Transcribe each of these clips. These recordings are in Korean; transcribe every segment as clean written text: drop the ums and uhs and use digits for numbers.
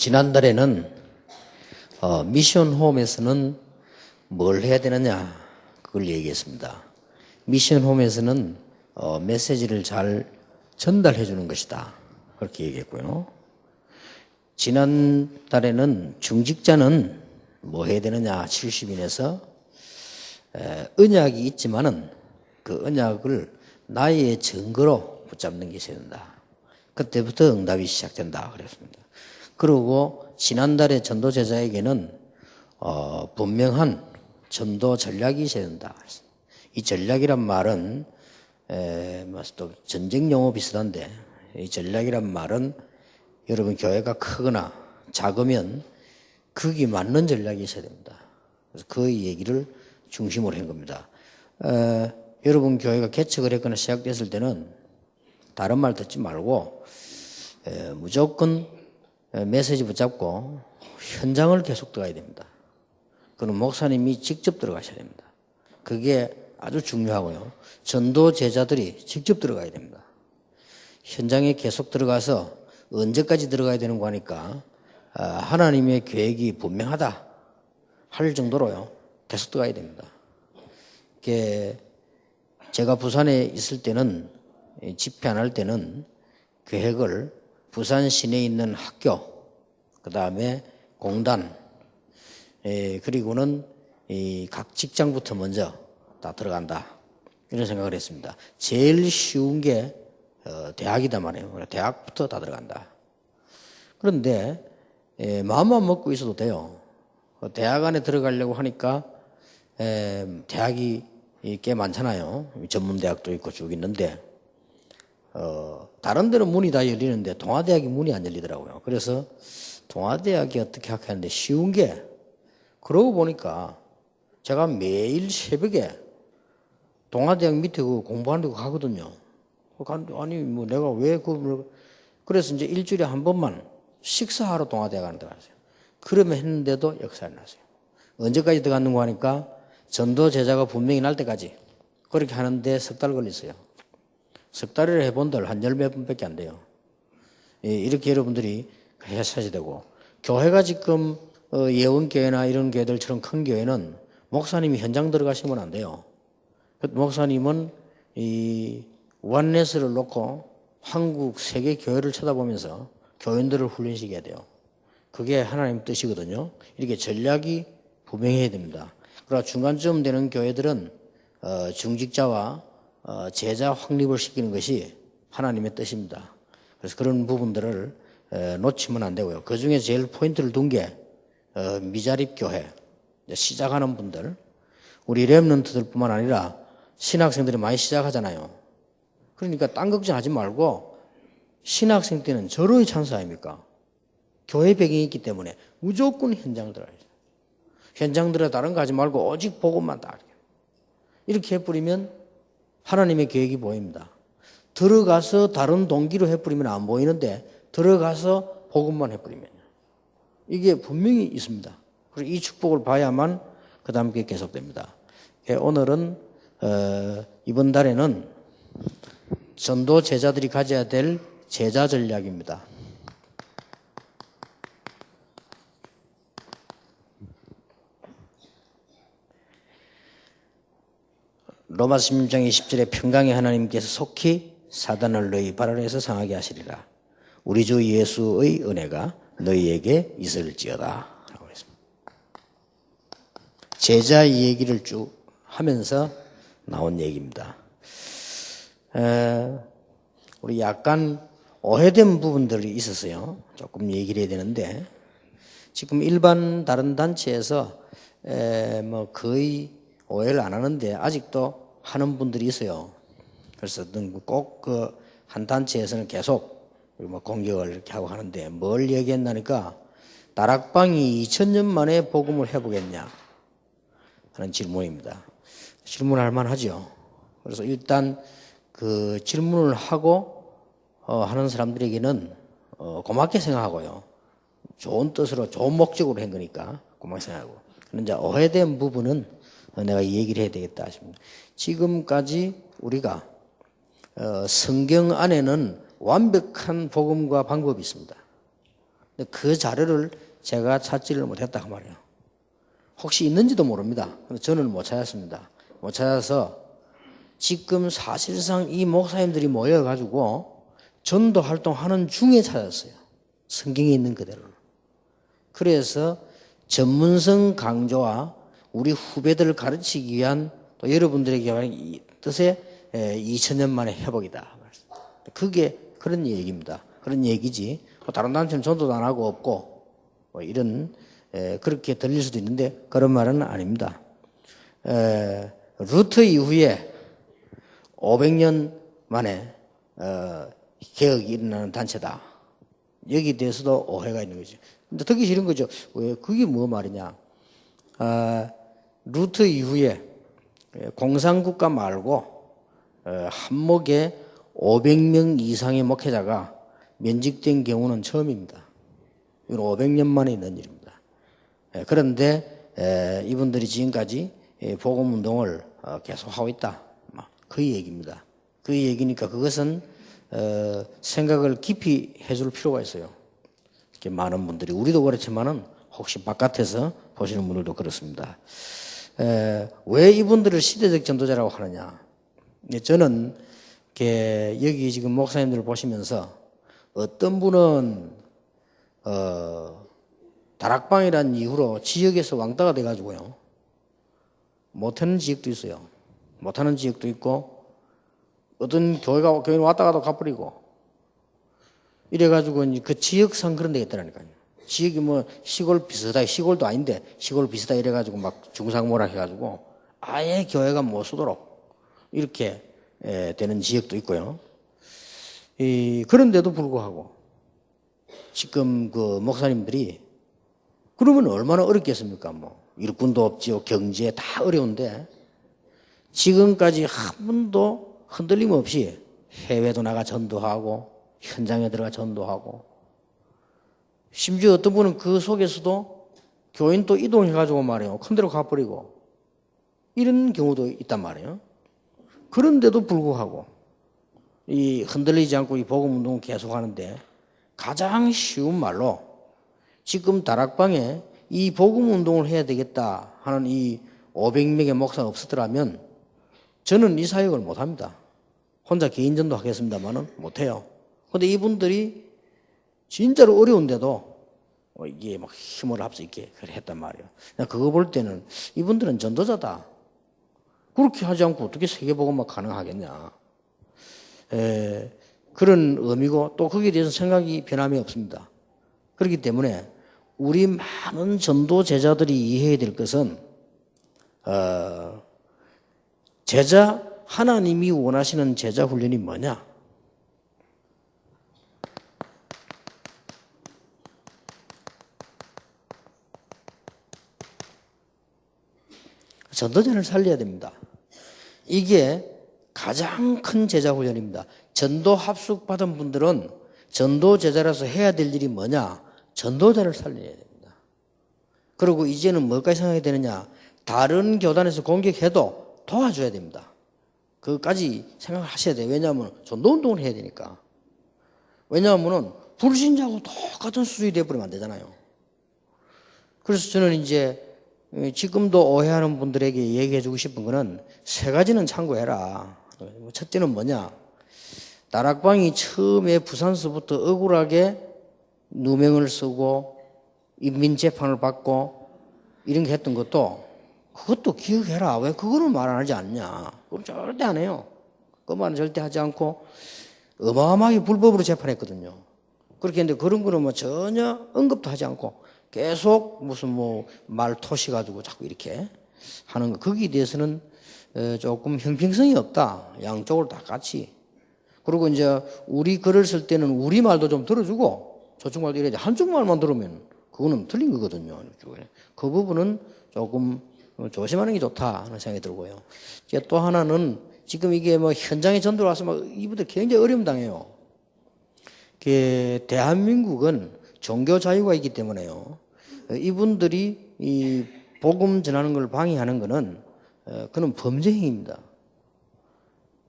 지난달에는 미션 홈에서는 뭘 해야 되느냐 그걸 얘기했습니다. 미션 홈에서는 메시지를 잘 전달해 주는 것이다 그렇게 얘기했고요. 지난달에는 중직자는 뭐 해야 되느냐 70인에서 언약이 있지만은 그 언약을 나의 증거로 붙잡는 게 있어야 된다. 그때부터 응답이 시작된다 그랬습니다. 그리고 지난달에 전도 제자에게는 분명한 전도 전략이 있어야 된다. 이 전략이란 말은 또 전쟁 용어 비슷한데 이 전략이란 말은 여러분 교회가 크거나 작으면 거기 맞는 전략이 있어야 됩니다. 그래서 그 얘기를 중심으로 한 겁니다. 여러분 교회가 개척을 했거나 시작됐을 때는 다른 말 듣지 말고 무조건 메시지 붙잡고 현장을 계속 들어가야 됩니다. 그는 목사님이 직접 들어가셔야 됩니다. 그게 아주 중요하고요. 전도 제자들이 직접 들어가야 됩니다. 현장에 계속 들어가서 언제까지 들어가야 되는 거 하니까 하나님의 계획이 분명하다 할 정도로요. 계속 들어가야 됩니다. 제가 부산에 있을 때는 집회 안 할 때는 계획을 부산 시내에 있는 학교 그 다음에 공단 그리고는 각 직장부터 먼저 다 들어간다 이런 생각을 했습니다. 제일 쉬운 게 대학이다 말이에요. 대학부터 다 들어간다. 그런데 마음만 먹고 있어도 돼요. 대학 안에 들어가려고 하니까 대학이 꽤 많잖아요. 전문대학도 있고 쭉 있는데 다른 데는 문이 다 열리는데 동아대학이 문이 안 열리더라고요. 그래서 동아대학이 어떻게 학하는데 쉬운 게 그러고 보니까 제가 매일 새벽에 동아대학 밑에 그 공부하는 데 가거든요. 아니 뭐 내가 왜 그래서 이제 일주일에 한 번만 식사하러 동아대학 가는 데 갔어요. 그러면 했는데도 역사 안 났어요. 언제까지 들어갔는고 하니까 전도 제자가 분명히 날 때까지 그렇게 하는데 석 달 걸렸어요. 석 달을 해본들 한 열 몇 분밖에 안 돼요. 이렇게 여러분들이 하셔야 되고 교회가 지금 예원교회나 이런 교회들처럼 큰 교회는 목사님이 현장 들어가시면 안 돼요. 목사님은 이 원네스를 놓고 한국 세계 교회를 쳐다보면서 교인들을 훈련시켜야 돼요. 그게 하나님 뜻이거든요. 이렇게 전략이 분명해야 됩니다. 그러나 중간쯤 되는 교회들은 중직자와 제자 확립을 시키는 것이 하나님의 뜻입니다. 그래서 그런 부분들을 놓치면 안 되고요. 그 중에 제일 포인트를 둔 게 미자립 교회 시작하는 분들 우리 렘넌트들 뿐만 아니라 신학생들이 많이 시작하잖아요. 그러니까 딴 걱정하지 말고 신학생 때는 절호의 찬스 아닙니까? 교회 배경이 있기 때문에 무조건 현장 들어가야 돼요. 현장 들어 다른 거 하지 말고 오직 복음만 다 이렇게 해버리면 하나님의 계획이 보입니다. 들어가서 다른 동기로 해버리면 안 보이는데 들어가서 복음만 해버리면 이게 분명히 있습니다. 그리고 이 축복을 봐야만 그 다음 게 계속됩니다. 오늘은 이번 달에는 전도 제자들이 가져야 될 제자 전략입니다. 로마서 16장 20절에 평강의 하나님께서 속히 사단을 너희 발 아래에서 상하게 하시리라. 우리 주 예수의 은혜가 너희에게 있을지어다. 라고 했습니다. 제자 얘기를 쭉 하면서 나온 얘기입니다. 우리 약간 오해된 부분들이 있었어요. 조금 얘기를 해야 되는데 지금 일반 다른 단체에서 뭐 거의 오해를 안 하는데 아직도 하는 분들이 있어요. 그래서 꼭 그 한 단체에서는 계속 뭐 공격을 이렇게 하고 하는데 뭘 얘기했나니까 다락방이 2000년 만에 복음을 해보겠냐 하는 질문입니다. 질문할 만하죠. 그래서 일단 그 질문을 하고 하는 사람들에게는 고맙게 생각하고요. 좋은 뜻으로 좋은 목적으로 한 거니까 고맙게 생각하고. 그런데 오해된 부분은 내가 이 얘기를 해야 되겠다 싶습니다. 지금까지 우리가 성경 안에는 완벽한 복음과 방법이 있습니다. 그 자료를 제가 찾지를 못했다 그 말이에요. 혹시 있는지도 모릅니다. 저는 못 찾았습니다. 못 찾아서 지금 사실상 이 목사님들이 모여가지고 전도 활동하는 중에 찾았어요. 성경에 있는 그대로. 그래서 전문성 강조와 우리 후배들을 가르치기 위한 또 여러분들에게 이 뜻의 2000년 만의 회복이다. 그게 그런 얘기입니다. 그런 얘기지. 다른 단체는 전도도 안 하고 없고 뭐 이런 그렇게 들릴 수도 있는데 그런 말은 아닙니다. 루터 이후에 500년 만에 개혁이 일어나는 단체다. 여기에 대해서도 오해가 있는 거죠. 근데 듣기 싫은 거죠. 왜? 그게 뭐 말이냐. 루터 이후에 공산국가 말고 한목에 500명 이상의 목회자가 면직된 경우는 처음입니다. 이건 500년 만에 있는 일입니다. 그런데 이분들이 지금까지 복음운동을 계속하고 있다. 그 얘기입니다. 그 얘기니까 그것은 생각을 깊이 해줄 필요가 있어요. 이렇게 많은 분들이 우리도 그렇지만은 혹시 바깥에서 보시는 분들도 그렇습니다. 왜 이분들을 시대적 전도자라고 하느냐? 저는 여기 지금 목사님들을 보시면서 어떤 분은 다락방이라는 이유로 지역에서 왕따가 돼가지고요 못하는 지역도 있어요. 못하는 지역도 있고 어떤 교회는 왔다 가도 가버리고 이래가지고 그 지역상 그런 데가 있더라니까요. 지역이 뭐 시골 비슷하게 시골도 아닌데 시골 비슷하게 이래가지고 막 중상모락 해가지고 아예 교회가 못 쓰도록 이렇게 되는 지역도 있고요. 그런데도 불구하고 지금 그 목사님들이 그러면 얼마나 어렵겠습니까? 뭐 일꾼도 없지요, 경제 다 어려운데 지금까지 한 번도 흔들림 없이 해외도 나가 전도하고 현장에 들어가 전도하고 심지어 어떤 분은 그 속에서도 교인 또 이동해가지고 말이에요. 큰 데로 가버리고 이런 경우도 있단 말이에요. 그런데도 불구하고 이 흔들리지 않고 이 복음 운동을 계속하는데 가장 쉬운 말로 지금 다락방에 이 복음 운동을 해야 되겠다 하는 이 500명의 목사가 없었더라면 저는 이 사역을 못합니다. 혼자 개인 전도 하겠습니다만은 못해요. 그런데 이분들이 진짜로 어려운데도 이게 막 힘을 합쳐 있게 했단 말이에요. 그거 볼 때는 이분들은 전도자다. 그렇게 하지 않고 어떻게 세계복음만 가능하겠냐. 그런 의미고 또 거기에 대해서 생각이 변함이 없습니다. 그렇기 때문에 우리 많은 전도 제자들이 이해해야 될 것은 하나님이 원하시는 제자 훈련이 뭐냐? 전도자를 살려야 됩니다. 이게 가장 큰 제자 훈련입니다. 전도 합숙 받은 분들은 전도 제자라서 해야 될 일이 뭐냐? 전도자를 살려야 됩니다. 그리고 이제는 뭐까지 생각해야 되느냐? 다른 교단에서 공격해도 도와줘야 됩니다. 그것까지 생각을 하셔야 돼요. 왜냐하면 전도운동을 해야 되니까. 왜냐하면 불신자하고 똑같은 수준이 되어버리면 안 되잖아요. 그래서 저는 이제 지금도 오해하는 분들에게 얘기해 주고 싶은 거는 세 가지는 참고해라. 첫째는 뭐냐? 다락방이 처음에 부산서부터 억울하게 누명을 쓰고 인민재판을 받고 이런 게 했던 것도 그것도 기억해라. 왜 그거는 말 안 하지 않냐? 그건 절대 안 해요. 그 말은 절대 하지 않고 어마어마하게 불법으로 재판했거든요. 그렇게 했는데 그런 거는 뭐 전혀 언급도 하지 않고 계속 무슨 뭐 말토시 가지고 자꾸 이렇게 하는 거. 거기에 대해서는 조금 형평성이 없다. 양쪽으로 다 같이. 그리고 이제 우리 글을 쓸 때는 우리 말도 좀 들어주고 저쪽 말도 이래야 돼. 한쪽 말만 들으면 그거는 틀린 거거든요. 그 부분은 조금 조심하는 게 좋다 하는 생각이 들고요. 또 하나는 지금 이게 뭐 현장에 전도를 와서 막 이분들 굉장히 어려움 당해요. 대한민국은 종교 자유가 있기 때문에요. 이분들이 이 복음 전하는 걸 방해하는 거는 그는 범죄 행위입니다.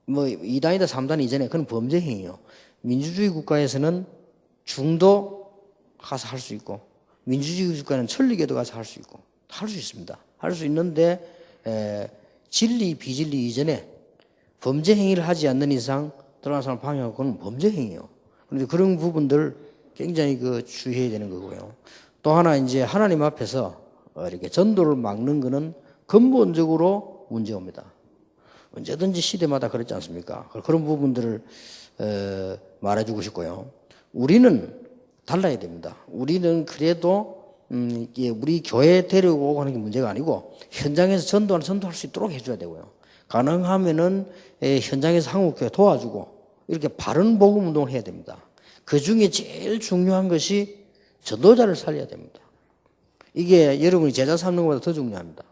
뭐 2단이다 3단 이전에 그건 범죄 행위예요. 민주주의 국가에서는 중도 가서 할 수 있고, 민주주의 국가는 천리교도 가서 할 수 있고, 할 수 있습니다. 할 수 있는데, 진리, 비진리 이전에 범죄 행위를 하지 않는 이상 들어가는 사람 방해하고 그건 범죄 행위예요. 그런데 그런 부분들 굉장히 주의해야 되는 거고요. 또 하나 이제 하나님 앞에서 이렇게 전도를 막는 거는 근본적으로 문제입니다. 언제든지 시대마다 그렇지 않습니까? 그런 부분들을 말해주고 싶고요. 우리는 달라야 됩니다. 우리는 그래도 우리 교회 데리고 가는 게 문제가 아니고 현장에서 전도할 수 있도록 해줘야 되고요. 가능하면은 현장에서 한국교회 도와주고 이렇게 바른 복음 운동을 해야 됩니다. 그 중에 제일 중요한 것이 전도자를 살려야 됩니다. 이게 여러분이 제자 삼는 것보다 더 중요합니다.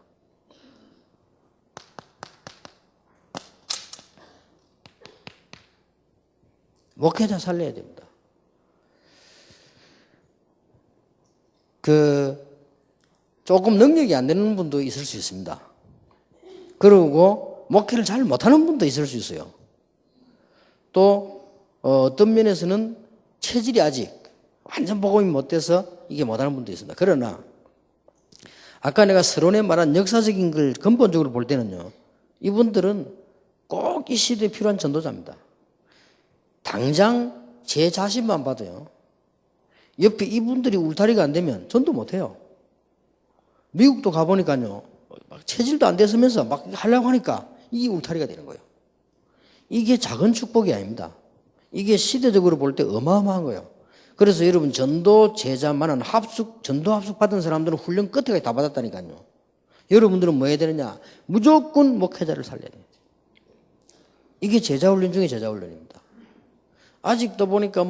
목회자 살려야 됩니다. 조금 능력이 안 되는 분도 있을 수 있습니다. 그리고 목회를 잘 못하는 분도 있을 수 있어요. 또 어떤 면에서는 체질이 아직 완전 복음이 못 돼서 이게 못하는 분도 있습니다. 그러나 아까 내가 서론에 말한 역사적인 걸 근본적으로 볼 때는요, 이분들은 꼭 이 시대에 필요한 전도자입니다. 당장 제 자신만 봐도요, 옆에 이분들이 울타리가 안 되면 전도 못해요. 미국도 가보니까요, 체질도 안 됐으면서 막 하려고 하니까 이게 울타리가 되는 거예요. 이게 작은 축복이 아닙니다. 이게 시대적으로 볼 때 어마어마한 거예요. 그래서 여러분 전도 제자만은 전도 합숙 받은 사람들은 훈련 끝에까지 다 받았다니까요. 여러분들은 뭐 해야 되느냐? 무조건 목회자를 살려야 돼요. 이게 제자 훈련 중에 제자 훈련입니다. 아직도 보니까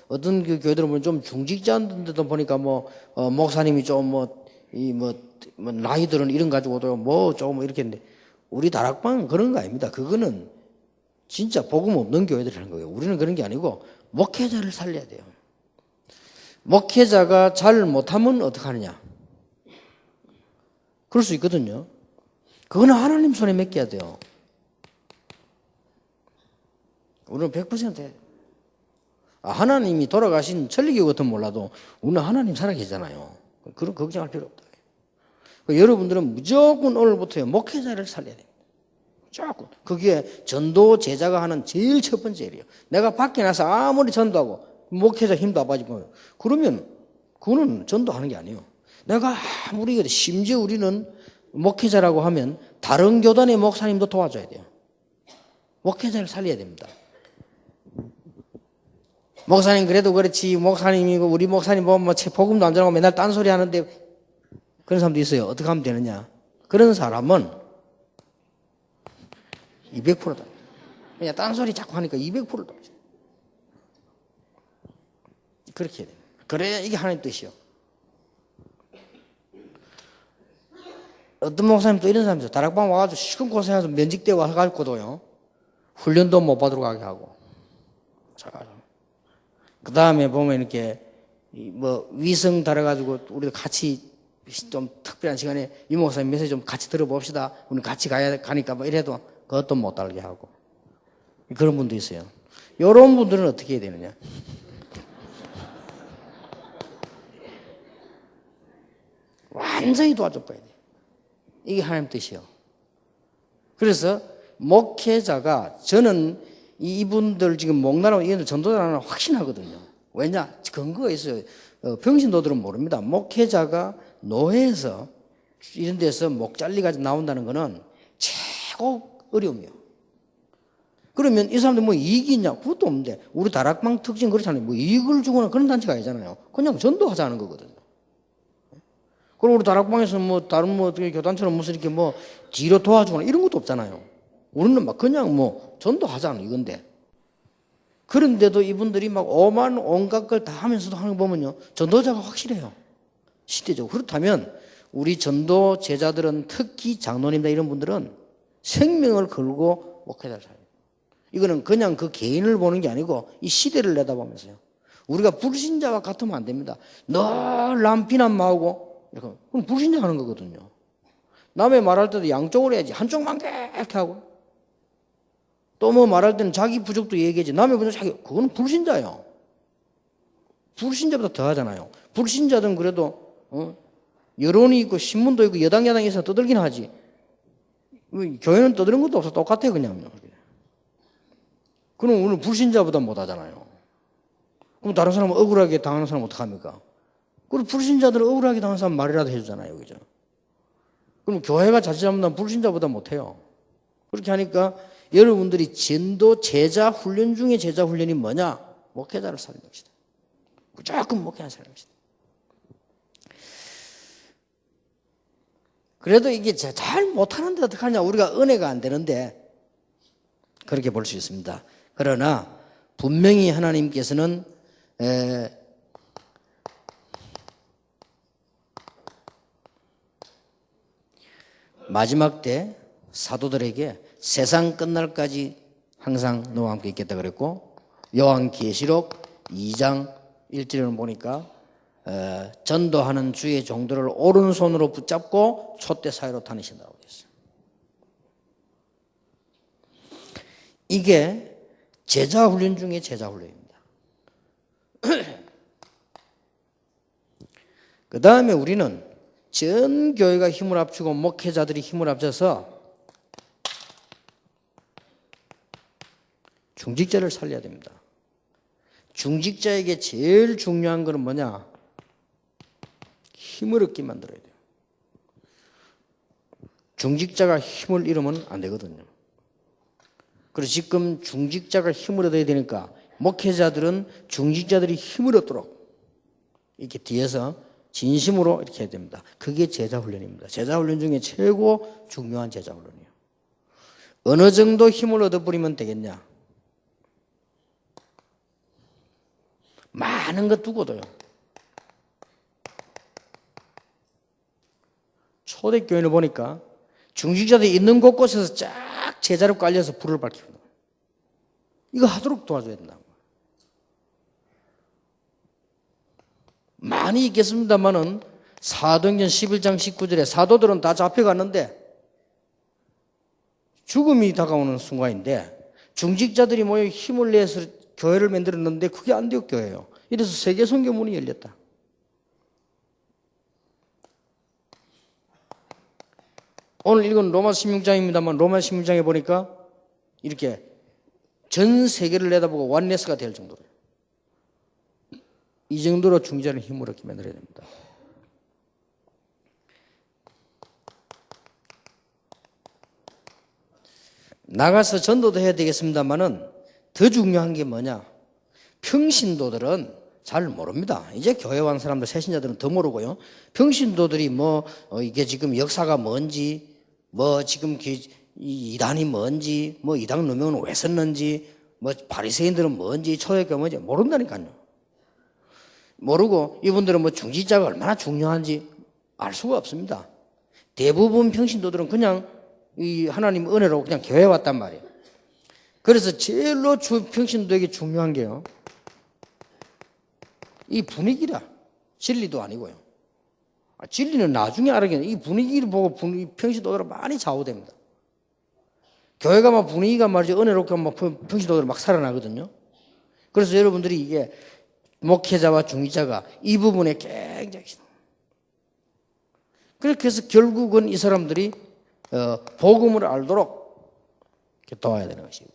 어떤 교회들은 보면 좀 중직자인데도 보니까 목사님이 좀 나이들은 이런 가지고도 조금 이렇게 했는데, 우리 다락방은 그런 거 아닙니다. 그거는 진짜 복음 없는 교회들이 하는 거예요. 우리는 그런 게 아니고 목회자를 살려야 돼요. 목회자가 잘 못하면 어떡하느냐? 그럴 수 있거든요. 그거는 하나님 손에 맡겨야 돼요. 우리는 100% 하나님이 돌아가신 천리교 같은 몰라도 우리는 하나님 살아계시잖아요. 그런 걱정할 필요 없다. 여러분들은 무조건 오늘부터 목회자를 살려야 됩니다. 무조건. 그게 전도 제자가 하는 제일 첫 번째 일이에요. 내가 밖에 나서 아무리 전도하고 목회자 힘도 안 빠지고 그러면 그거는 전도하는 게 아니에요. 내가 아무리 심지어 우리는 목회자라고 하면 다른 교단의 목사님도 도와줘야 돼요. 목회자를 살려야 됩니다. 목사님 그래도 그렇지, 목사님이고 우리 목사님 보면 복음도 안 전하고 맨날 딴소리 하는데, 그런 사람도 있어요. 어떻게 하면 되느냐? 그런 사람은 200%다. 그냥 딴소리 자꾸 하니까 200%다. 그렇게 해야 돼요. 그래야 이게 하나님 뜻이요. 어떤 목사님 또 이런 사람이 있어요. 다락방 와가지고 시큰 고생해서 면직대 와가지고도요, 훈련도 못 받으러 가게 하고. 그 다음에 보면 이렇게 위성 달아가지고 우리도 같이 좀 특별한 시간에 이 목사님 메시지 좀 같이 들어봅시다. 우리 같이 가니까 이래도 그것도 못 달게 하고. 그런 분도 있어요. 이런 분들은 어떻게 해야 되느냐? 완전히 도와줘봐야 돼. 이게 하나님 뜻이요. 그래서 목회자가, 저는 이분들 지금 목나라고 이분들 전도자라는 확신하거든요. 왜냐? 근거가 있어요. 병신도들은 모릅니다. 목회자가 노회에서 이런 데서 목 잘리가지고 나온다는 거는 최고 어려움이에요. 그러면 이 사람들 이익이 있냐? 그것도 없는데, 우리 다락방 특징 그렇잖아요. 이익을 주거나 그런 단체가 아니잖아요. 그냥 전도하자는 거거든요. 그리고 우리 다락방에서 다른 교단처럼 무슨 이렇게 뒤로 도와주거나 이런 것도 없잖아요. 우리는 그냥 전도하자는 이건데. 그런데도 이분들이 온갖 걸 다 하면서도 하는 거 보면요, 전도자가 확실해요. 시대적으로. 그렇다면 우리 전도 제자들은, 특히 장로님이나 이런 분들은 생명을 걸고 목회자를 살아요. 이거는 그냥 그 개인을 보는 게 아니고 이 시대를 내다보면서요. 우리가 불신자와 같으면 안 됩니다. 늘 남 비난하고 그럼 불신자 하는 거거든요. 남의 말할 때도 양쪽으로 해야지. 한쪽만 이렇게 하고. 또 말할 때는 자기 부족도 얘기하지. 남의 부족 자기, 그거는 불신자예요. 불신자보다 더 하잖아요. 불신자들은 그래도 여론이 있고 신문도 있고 여당 야당이 있어 떠들긴 하지. 교회는 떠드는 것도 없어. 똑같아요 그냥. 그럼 오늘 불신자보다 못하잖아요. 그럼 다른 사람 억울하게 당하는 사람 어떡합니까? 그리고 불신자들은 억울하게 당하는 사람 말이라도 해주잖아요. 그죠? 그럼 교회가 자칫 잘못하면 불신자보다 못해요. 그렇게 하니까 여러분들이 전도 제자 훈련 중에 제자 훈련이 뭐냐? 목회자를 살리는 것이다. 무조건 목회자를 살리는 것이다. 그래도 이게 잘 못하는데 어떡하냐? 우리가 은혜가 안 되는데 그렇게 볼 수 있습니다. 그러나 분명히 하나님께서는 마지막 때 사도들에게 세상 끝날까지 항상 너와 함께 있겠다 그랬고, 요한계시록 2장 1절을 보니까 전도하는 주의 종들을 오른손으로 붙잡고 촛대 사이로 다니신다고 되어 있어요. 이게 제자 훈련 중에 제자 훈련입니다. 그 다음에 우리는 전 교회가 힘을 합치고 목회자들이 힘을 합쳐서 중직자를 살려야 됩니다. 중직자에게 제일 중요한 것은 뭐냐? 힘을 얻게 만들어야 돼요. 중직자가 힘을 잃으면 안 되거든요. 그래서 지금 중직자가 힘을 얻어야 되니까 목회자들은 중직자들이 힘을 얻도록 이렇게 뒤에서 진심으로 이렇게 해야 됩니다. 그게 제자훈련입니다. 제자훈련 중에 최고 중요한 제자훈련이에요. 어느 정도 힘을 얻어버리면 되겠냐? 많은 것 두고도요. 초대교회를 보니까 중직자들이 있는 곳곳에서 쫙 제자로 깔려서 불을 밝힙니다. 이거 하도록 도와줘야 된다. 많이 있겠습니다만은 사도행전 11장 19절에 사도들은 다 잡혀갔는데 죽음이 다가오는 순간인데 중직자들이 모여 힘을 내서 교회를 만들었는데 그게 안디옥 교회예요. 이래서 세계 선교문이 열렸다. 오늘 읽은 로마 16장입니다만 로마 16장에 보니까 이렇게 전 세계를 내다보고 원네스가 될 정도로 이 정도로 중직자는 힘을 얻게 만들어야 됩니다. 나가서 전도도 해야 되겠습니다만은 더 중요한 게 뭐냐? 평신도들은 잘 모릅니다. 이제 교회 온 사람들, 새신자들은 더 모르고요. 평신도들이 이게 지금 역사가 뭔지, 지금 이단이 뭔지, 이단 누명은 왜 썼는지, 바리새인들은 뭔지, 초대교회가 뭔지 모른다니까요. 모르고 이분들은 중직자가 얼마나 중요한지 알 수가 없습니다. 대부분 평신도들은 그냥 이 하나님 은혜로 그냥 교회에 왔단 말이에요. 그래서 제일로 평신도에게 중요한 게요. 이 분위기라. 진리도 아니고요. 진리는 나중에 알아야겠네. 이 분위기를 보고 평신도들은 많이 좌우됩니다. 교회가 분위기가 말이죠. 은혜롭게 평신도들 막 살아나거든요. 그래서 여러분들이 이게 목회자와 중직자가 이 부분에 굉장히 그렇게 해서 결국은 이 사람들이 복음을 알도록 도와야 되는 것이죠.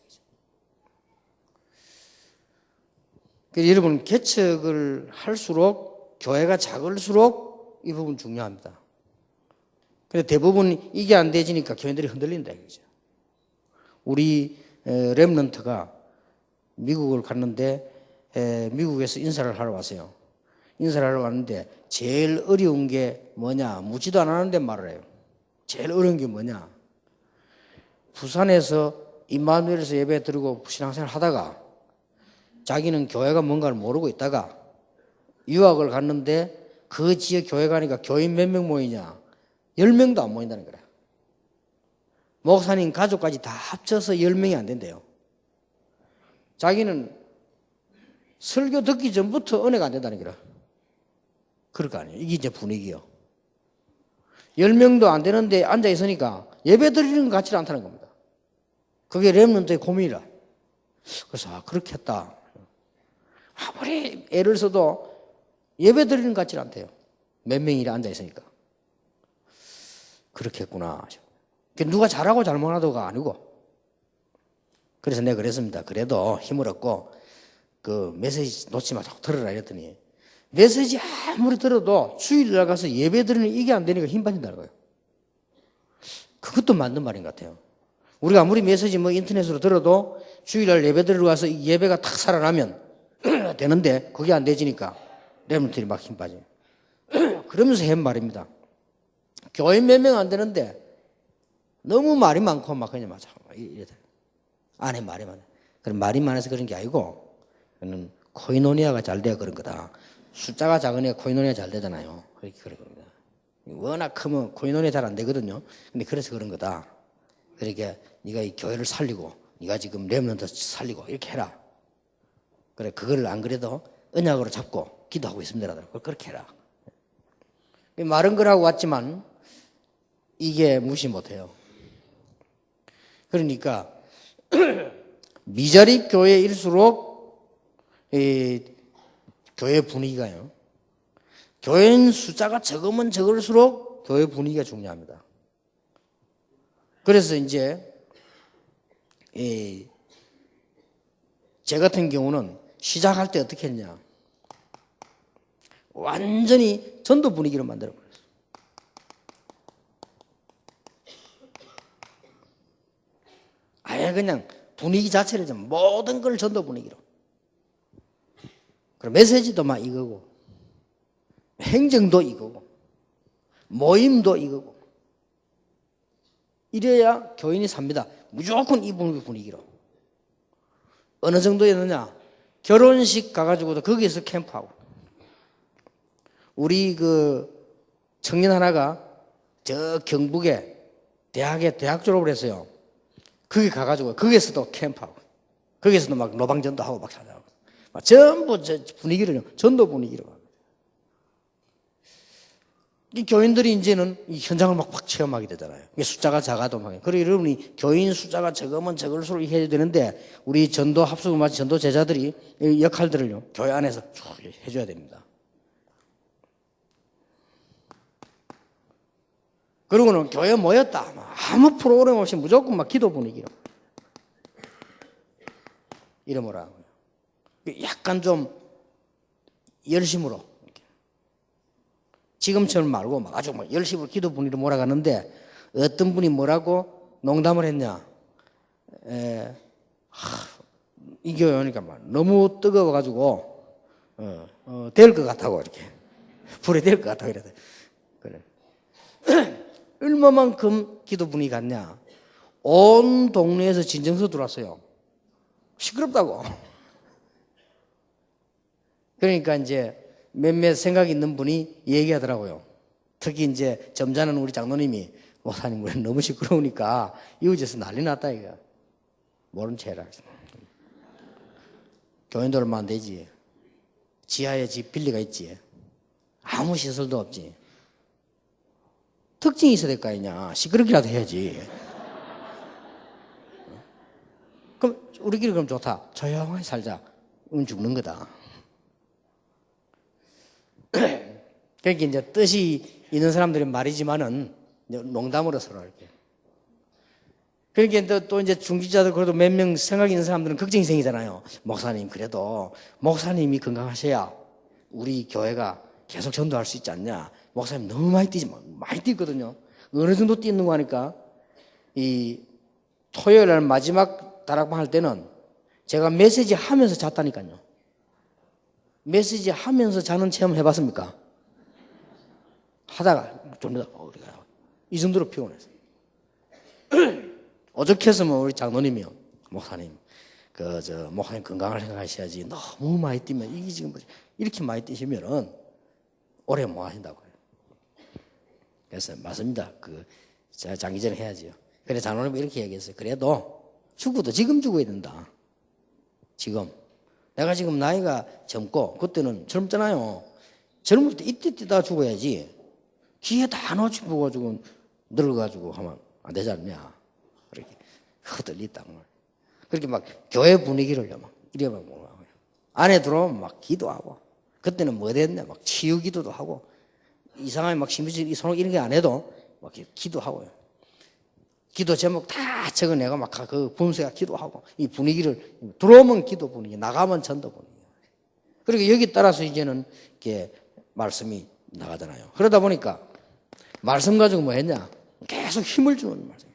그래서 여러분 개척을 할수록 교회가 작을수록 이 부분 중요합니다. 근데 대부분 이게 안 되지니까 교회들이 흔들린다 이거죠. 우리 렘넌트가 미국을 갔는데 미국에서 인사를 하러 왔어요. 인사를 하러 왔는데 제일 어려운 게 뭐냐? 묻지도 않았는데 말을 해요. 제일 어려운 게 뭐냐? 부산에서 임마누엘에서 예배 드리고 신앙생활 하다가 자기는 교회가 뭔가를 모르고 있다가 유학을 갔는데 그 지역 교회 가니까 교인 몇 명 모이냐? 10명도 안 모인다는 거야. 목사님 가족까지 다 합쳐서 10명이 안 된대요. 자기는 설교 듣기 전부터 은혜가 안 된다는 거야. 그럴 거 아니에요. 이게 이제 분위기요. 10명도 안 되는데 앉아 있으니까 예배 드리는 것 같지 않다는 겁니다. 그게 렘넌트의 고민이라. 그래서 그렇게 했다. 아무리 애를 써도 예배 드리는 것 같지는 않대요. 몇 명이 앉아 있으니까. 그렇게 했구나. 누가 잘하고 잘못하도가 아니고. 그래서 내가 그랬습니다. 그래도 힘을 얻고 그 메시지 놓지 마, 자꾸 들으라 이랬더니 메시지 아무리 들어도 주일날 가서 예배 드리는 이게 안 되니까 힘 빠진다는 거예요. 그것도 맞는 말인 것 같아요. 우리가 아무리 메시지 뭐 인터넷으로 들어도 주일날 예배 드리러 가서 이 예배가 탁 살아나면 되는데 그게 안 되지니까 렘넌트들이 막 힘 빠져요. 그러면서 한 말입니다. 교회 몇 명 안 되는데 너무 말이 많고 막 그냥 맞아. 이래요. 안에 말이 많아. 그럼 말이 많아서 그런 게 아니고 그는 코이노니아가 잘 돼야 그런 거다. 숫자가 작으니까 코이노니아 잘 되잖아요. 그렇게 그런 겁니다. 워낙 크면 코이노니아 잘 안 되거든요. 근데 그래서 그런 거다. 그러니까 네가 이 교회를 살리고 네가 지금 렘넌트 살리고 이렇게 해라. 그래 그걸 안 그래도 언약으로 잡고 기도하고 있습니다. 그렇게 해라. 말은 그러고 왔지만 이게 무시 못해요. 그러니까 미자립 교회일수록 이 교회 분위기가요. 교인 숫자가 적으면 적을수록 교회 분위기가 중요합니다. 그래서 이제 제 같은 경우는 시작할 때 어떻게 했냐. 완전히 전도 분위기로 만들어버렸어요. 아예 그냥 분위기 자체를 좀 모든 걸 전도 분위기로. 그리고 메시지도 막 이거고, 행정도 이거고, 모임도 이거고. 이래야 교인이 삽니다. 무조건 이 분위기로. 어느 정도였느냐? 결혼식 가가지고도 거기에서 캠프하고. 우리 그 청년 하나가 저 경북에 대학에 대학 졸업을 했어요. 거기 가가지고 거기에서도 캠프하고 거기에서도 막 노방전도 하고 막 찾아가고 막 전부 저 분위기를 전도 분위기로. 이 교인들이 이제는 이 현장을 막 체험하게 되잖아요. 이게 숫자가 작아도 막. 그리고 여러분이 교인 숫자가 적으면 적을수록 해야 되는데 우리 전도 합숙마치 전도 제자들이 이 역할들을요 교회 안에서 해줘야 됩니다. 그리고는 교회 모였다. 아무 프로그램 없이 무조건 막 기도 분위기로. 이러므로 약간 좀 열심으로. 지금처럼 말고 막 아주 막 열심으로 기도 분위기로 몰아가는데 어떤 분이 뭐라고 농담을 했냐. 이 교회 오니까 막 너무 뜨거워가지고 될 것 같다고 이렇게. 불에 될 것 같다고 이래. 그래. 얼마만큼 기도 분위기 같냐. 온 동네에서 진정서 들어왔어요. 시끄럽다고. 그러니까 이제 몇몇 생각 있는 분이 얘기하더라고요. 특히 이제 점잖은 우리 장로님이 목사님 우리 너무 시끄러우니까 이웃에서 난리 났다 이거. 모른 채 해라. 교인도 얼마 안 되지. 지하에 집 빌리가 있지. 아무 시설도 없지. 특징이 있어야 될 거 아니냐. 시끄럽게라도 해야지. 그럼 우리끼리 그럼 좋다. 조용하게 살자. 그럼 죽는 거다. 그러니까 이제 뜻이 있는 사람들은 말이지만은 농담으로 서로 이렇게. 그러니까 또 이제 중직자들 그래도 몇 명 생각 있는 사람들은 걱정이 생기잖아요. 목사님 그래도 목사님이 건강하셔야 우리 교회가 계속 전도할 수 있지 않냐. 목사님 너무 많이 뛰거든요. 어느 정도 뛰는 거 하니까 이 토요일 날 마지막 다락방 할 때는 제가 메시지 하면서 잤다니까요. 메시지 하면서 자는 체험 해봤습니까? 하다가 좀 우리가 이 정도로 피곤했어요. 어저께서는 우리 장로님이요, 목사님, 목사님 건강을 생각하셔야지. 너무 많이 뛰면 이게 지금 이렇게 많이 뛰시면은 오래 못 하신다고요. 그래서 맞습니다. 제가 장기전 해야지요. 그래 장로님이 이렇게 얘기했어요. 그래도 죽어도 지금 죽어야 된다. 지금. 내가 지금 나이가 젊고 그때는 젊잖아요. 젊을 때 이때 뛰다가 죽어야지. 기회 다 놓치고 가지고 늙어가지고 하면 안 되지 않냐. 그렇게 허들리다. 그렇게 막 교회 분위기를요. 막 이래만 보고 안에 들어오면 막 기도하고 그때는 뭐 됐냐? 막 치유 기도도 하고, 이상하게 막 신비주의 이런 게 안 해도 막 기도하고요. 기도 제목 다 적어내고 막 그 분수가 기도하고, 이 분위기를, 들어오면 기도 분위기, 나가면 전도 분위기. 그리고 여기 따라서 이제는 이렇게 말씀이 나가잖아요. 그러다 보니까 말씀 가지고 뭐 했냐? 계속 힘을 주는 말씀.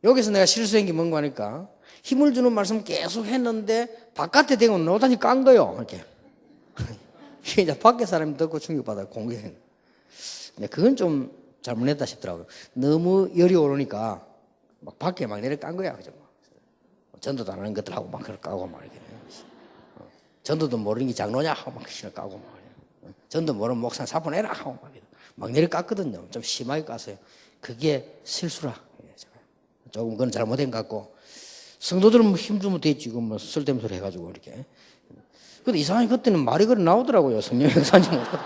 여기서 내가 실수한 게 뭔가 하니까 힘을 주는 말씀 계속 했는데 바깥에 대고 노단이 깐 거요. 이렇게. 이제 밖에 사람이 듣고 충격받아 공격해. 그건 좀 잘못했다 싶더라고요. 너무 열이 오르니까 막 밖에 막 내려 깐 거야. 그죠? 전도도 안 하는 것들하고 막 그걸 까고 막 이렇게. 전도도 모르는 게 장로냐 하고 막 신을 까고 막. 전도 모르는 목사 사포내라 하고 막 내려 깠거든요. 좀 심하게 깠어요. 그게 실수라. 조금 그건 잘못된 것 같고, 성도들은 힘주면 됐지, 뭐 쓸데없는 소리 해가지고 이렇게. 근데 이상하게 그때는 말이 그래 나오더라고요. 성령 역사인지 모르겠어.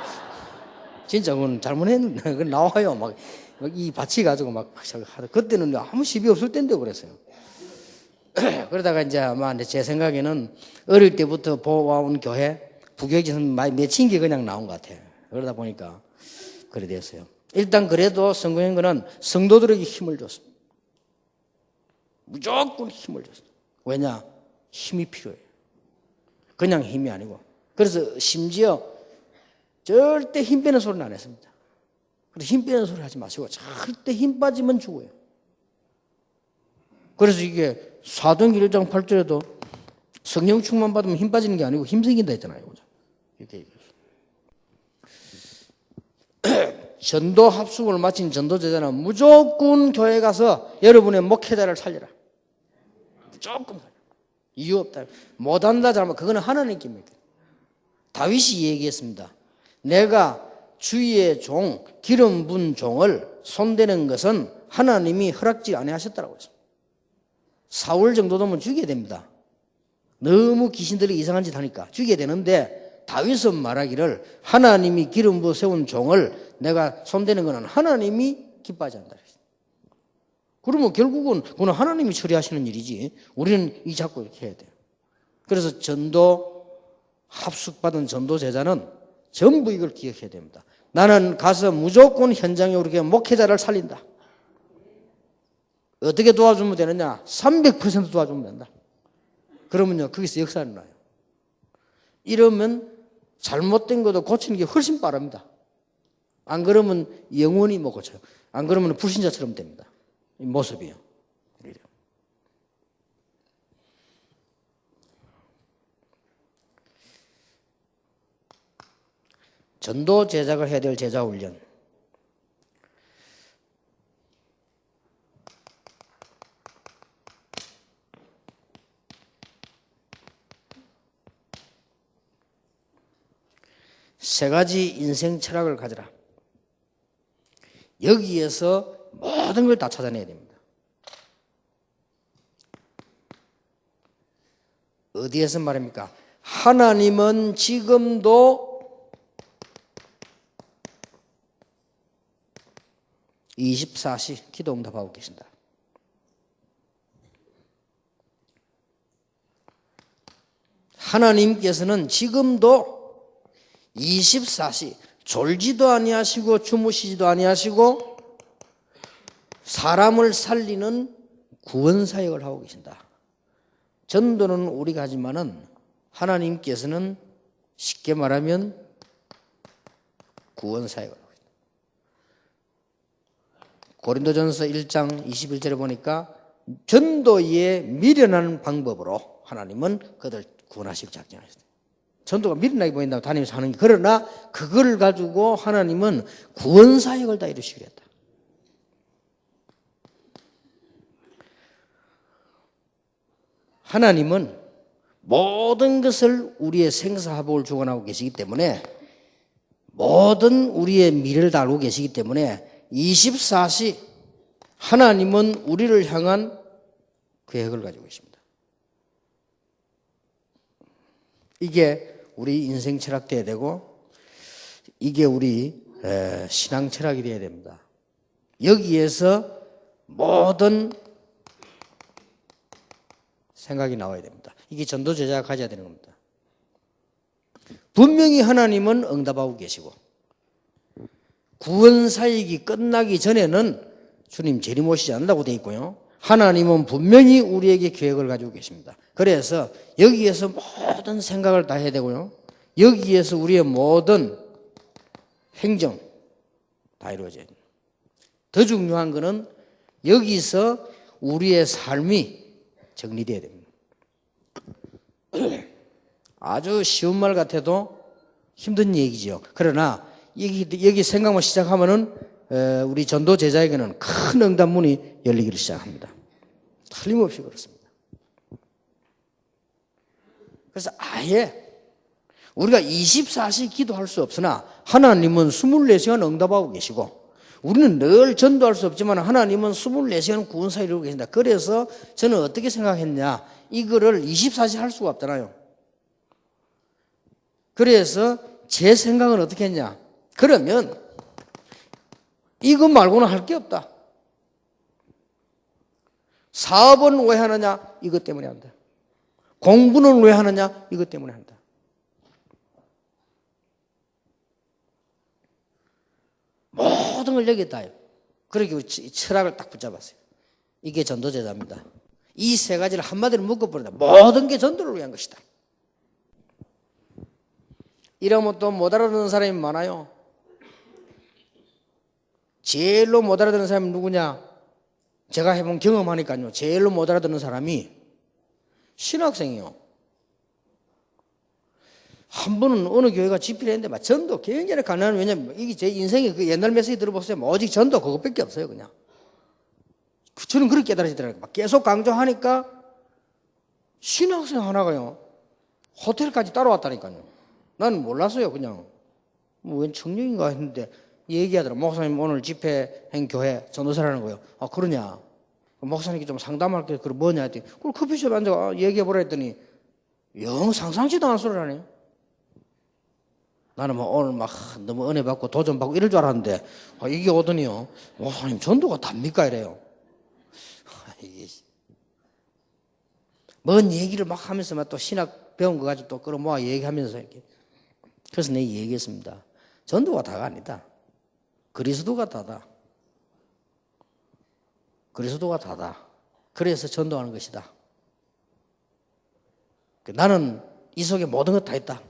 진짜 그건 잘못했는데, 그건 나와요. 막 이 받치 가지고 막 하다. 그때는 아무 시비 없을 때인데 그랬어요. 그러다가 이제 아마 제 생각에는 어릴 때부터 보아온 교회, 부교육에서는 많이 맺힌 게 그냥 나온 것 같아요. 그러다 보니까 그래 됐어요. 일단 그래도 성공한 거는 성도들에게 힘을 줬습니다. 무조건 힘을 줬어요. 왜냐? 힘이 필요해요. 그냥 힘이 아니고. 그래서 심지어 절대 힘 빼는 소리는 안 했습니다. 그래서 힘 빼는 소리 하지 마시고 절대 힘 빠지면 죽어요. 그래서 이게 사도행전 1장 8절에도 성령 충만 받으면 힘 빠지는 게 아니고 힘 생긴다 했잖아요. 이렇게 전도 합숙을 마친 전도 제자는 무조건 교회 가서 여러분의 목회자를 살려라. 무조건 살려. 이유 없다. 못한다 잘못. 그거는 하나님 깁니다. 다윗이 얘기했습니다. 내가 주의 종 기름 분 종을 손대는 것은 하나님이 허락지 아니하셨다라고 했습니다. 사울 정도 되면 죽여야 됩니다. 너무 귀신들이 이상한 짓 하니까 죽여야 되는데 다윗은 말하기를 하나님이 기름 부어 세운 종을 내가 손대는 것은 하나님이 기뻐하지 않는다. 그러면 결국은 그건 하나님이 처리하시는 일이지 우리는 이 자꾸 이렇게 해야 돼요. 그래서 전도 합숙받은 전도 제자는 전부 이걸 기억해야 됩니다. 나는 가서 무조건 현장에 우리 목회자를 살린다. 어떻게 도와주면 되느냐? 300% 도와주면 된다. 그러면요 거기서 역사가 나요. 이러면 잘못된 것도 고치는 게 훨씬 빠릅니다. 안 그러면 영원히 못 고쳐요. 안 그러면 불신자처럼 됩니다. 이 모습이요. 전도 제자가 해야 될 제자 훈련. 세 가지 인생 철학을 가져라. 여기에서 모든 걸 다 찾아내야 됩니다. 어디에서 말입니까? 하나님은 지금도 24시 기도 응답하고 계신다. 하나님께서는 지금도 24시 졸지도 아니하시고 주무시지도 아니하시고 사람을 살리는 구원 사역을 하고 계신다. 전도는 우리가 하지만은 하나님께서는 쉽게 말하면 구원 사역을 하고 계신다. 고린도전서 1장 21절에 보니까 전도에 미련한 방법으로 하나님은 그들 구원하시기 작정하셨다. 전도가 미련하게 보인다고 다니면서 하는 게 그러나 그걸 가지고 하나님은 구원 사역을 다 이루시기로 했다. 하나님은 모든 것을 우리의 생사화복을 주관하고 계시기 때문에 모든 우리의 미래를 다 알고 계시기 때문에 24시 하나님은 우리를 향한 계획을 가지고 계십니다. 이게 우리 인생 철학 되어야 되고 이게 우리 신앙 철학이 되어야 됩니다. 여기에서 모든 생각이 나와야 됩니다. 이게 전도 제자가 가져야 되는 겁니다. 분명히 하나님은 응답하고 계시고 구원 사역이 끝나기 전에는 주님 재림오시지 않는다고 되어 있고요. 하나님은 분명히 우리에게 계획을 가지고 계십니다. 그래서 여기에서 모든 생각을 다 해야 되고요. 여기에서 우리의 모든 행정 다 이루어져야 됩니다. 더 중요한 것은 여기서 우리의 삶이 정리되어야 됩니다. 아주 쉬운 말 같아도 힘든 얘기죠. 그러나 여기 생각만 시작하면은 우리 전도 제자에게는 큰 응답문이 열리기를 시작합니다. 틀림없이 그렇습니다. 그래서 아예 우리가 24시 기도할 수 없으나 하나님은 24시간 응답하고 계시고 우리는 늘 전도할 수 없지만 하나님은 24시간 구원사를 이루고 계신다. 그래서 저는 어떻게 생각했냐. 이거를 24시 할 수가 없잖아요. 그래서 제 생각은 어떻게 했냐. 그러면 이거 말고는 할 게 없다. 사업은 왜 하느냐? 이것 때문에 한다. 공부는 왜 하느냐? 이것 때문에 한다. 모든 걸 여기에 다요. 그렇게 철학을 딱 붙잡았어요. 이게 전도제자입니다. 이 세 가지를 한마디로 묶어버린다. 모든 게 전도를 위한 것이다. 이러면 또 못 알아듣는 사람이 많아요. 제일로 못 알아듣는 사람이 누구냐? 제가 해본 경험하니까요. 제일로 못 알아듣는 사람이 신학생이요. 한 번은 어느 교회가 집회를 했는데 막 전도 굉장히 가난한, 왜냐면 이게 제 인생에 그 옛날 메시지 들어보세요. 오직 전도 그것밖에 없어요, 그냥. 저는 그렇게 깨달아지더라고요. 막 계속 강조하니까 신학생 하나가요. 호텔까지 따라왔다니까요. 나는 몰랐어요, 그냥. 뭐 웬 청년인가 했는데 얘기하더라. 목사님 오늘 집회행 교회 전도사라는 거예요. 아, 그러냐. 목사님께 좀 상담할 게 그럼 뭐냐 했더니 그걸 커피숍에 앉아 얘기해보라 했더니 영 상상치도 않은 소리를 하네요. 나는 뭐 오늘 막 너무 은혜 받고 도전 받고 이럴 줄 알았는데 이게 오더니요. 목사님 전도가 답니까? 이래요. 뭔 얘기를 막 하면서 막 또 신학 배운 거 가지고 또 끌어모아 얘기하면서 이렇게. 그래서 내가 얘기했습니다. 전도가 다가 아니다. 그리스도가 다다. 그리스도가 다다. 그래서 전도하는 것이다. 나는 이 속에 모든 것 다 있다.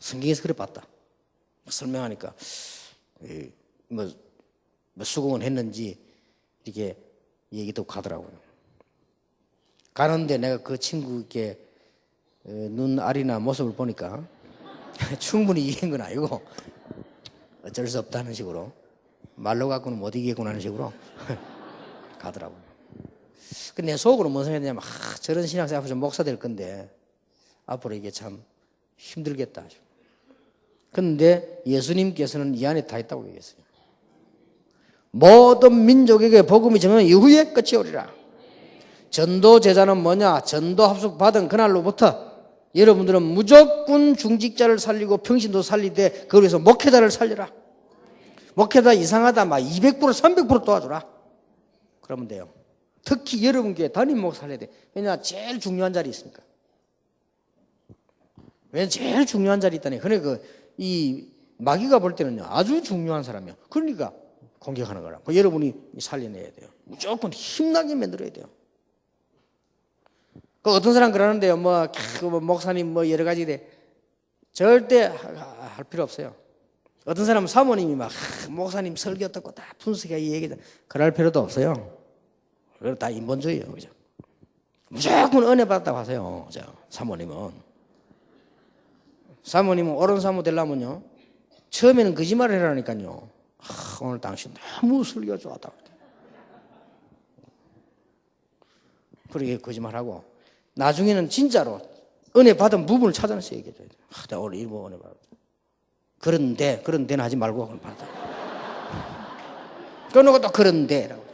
성경에서 그래 봤다. 설명하니까 뭐 수긍은 했는지 이렇게 얘기도 가더라고요. 가는데 내가 그 친구께 눈 알이나 모습을 보니까 충분히 이긴 건 아니고 어쩔 수 없다는 식으로 말로 갖고는 못 이기겠구나 하는 식으로 가더라고요. 근데 내 속으로 뭔 생각했냐면 저런 신학생 앞에서 목사 될 건데 앞으로 이게 참 힘들겠다. 그런데 예수님께서는 이 안에 다 있다고 얘기했어요. 모든 민족에게 복음이 전하는 이후에 끝이 오리라. 전도 제자는 뭐냐? 전도 합숙 받은 그날로부터 여러분들은 무조건 중직자를 살리고 평신도 살리되 그걸 위해서 목회자를 살려라. 목회자 이상하다 막 200% 300% 도와주라. 그러면 돼요. 특히 여러분 교회 담임 목사 살려야 돼. 왜냐? 제일 중요한 자리 있으니까. 왜냐면 제일 중요한 자리 있다니. 그러니까 이 마귀가 볼 때는요 아주 중요한 사람이에요. 그러니까 공격하는 거라. 여러분이 살려내야 돼요. 무조건 힘나게 만들어야 돼요. 그 어떤 사람 그러는데요. 뭐 목사님 뭐 여러 가지 돼. 절대 할 필요 없어요. 어떤 사람은 사모님이 막 목사님 설교 듣고 다 분석해 얘기다. 그럴 필요도 없어요. 그거 다 인본주의예요, 그죠? 무조건 은혜 받았다고 하세요, 사모님은. 사모님은 옳은 사모 되려면요. 처음에는 거짓말을 해라니까요. 오늘 당신 너무 설교가 좋았다. 그렇게 거짓말하고 나중에는 진짜로 은혜 받은 부분을 찾아내서 얘기해줘야 돼요. 나 오늘 일부 은혜 받았다. 그런데는 하지 말고 그걸 받아. 그러고 또 그런데라고.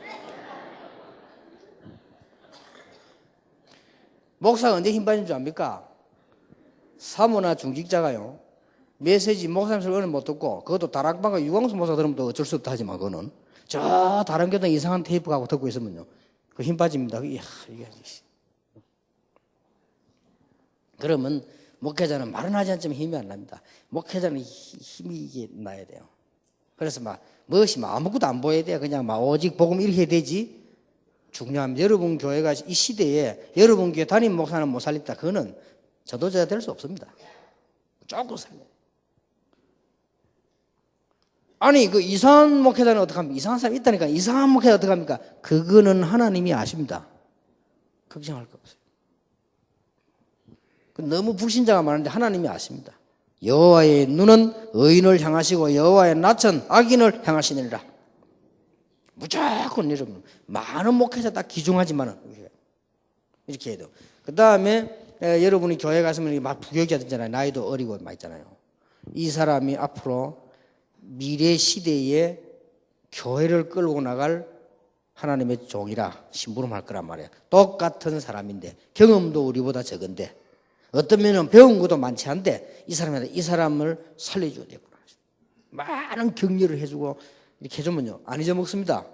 목사가 언제 힘 빠진 줄 압니까? 사모나 중직자가요. 메시지 목사님 소리 은혜 못 듣고 그것도 다락방과 유광수 목사 들으면 또 어쩔 수 없다 하지만 그거는 저 다른 교당 이상한 테이프 갖고 듣고 있으면요. 그 힘 빠집니다. 이게 그러면 목회자는 말은 하지 않지만 힘이 안 납니다. 목회자는 힘이 이게 나야 돼요. 그래서 무엇이 아무것도 안 보여야 돼요. 그냥 오직 복음 이렇게 해야 되지. 중요합니다. 여러분 교회가 이 시대에 여러분 교회 담임 목사는 못 살렸다. 그거는 전도자가 될 수 없습니다. 조금 살려요. 아니 그 이상한 목회자는 어떡합니까? 이상한 사람이 있다니까. 이상한 목회자 어떡합니까? 그거는 하나님이 아십니다. 걱정할 거 없어요. 너무 불신자가 많은데 하나님이 아십니다. 여호와의 눈은 의인을 향하시고 여호와의 낯은 악인을 향하시느니라. 무조건 여러분 많은 목회자 딱 기중하지만은 이렇게 해도 그 다음에 여러분이 교회 가시면 막 부교육자들잖아요. 나이도 어리고 막 있잖아요. 이 사람이 앞으로 미래 시대에 교회를 끌고 나갈 하나님의 종이라 심부름할 거란 말이에요. 똑같은 사람인데 경험도 우리보다 적은데 어떤 면은 배운 것도 많지 않은데 이 사람을 살려줘야 되구나. 많은 격려를 해주고 이렇게 해주면요 안 잊어먹습니다.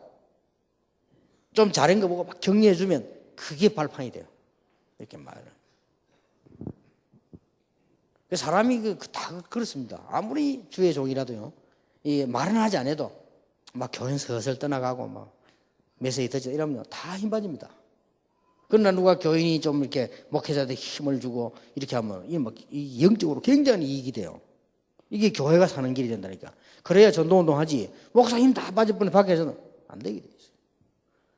좀 잘한 거 보고 막 격려해주면 그게 발판이 돼요. 이렇게 말을. 사람이 다 그렇습니다. 아무리 주의 종이라도요 이 말은 하지 않아도 막 교회 슬슬 떠나가고 막 메시지 듣지 이러면 다 힘 빠집니다. 그러나 누가 교인이 좀 이렇게 목회자한테 힘을 주고 이렇게 하면 이 영적으로 굉장히 이익이 돼요. 이게 교회가 사는 길이 된다니까. 그래야 전도운동 하지. 목사님 다 빠져버리는 밖에서는 안 되게 돼 있어요.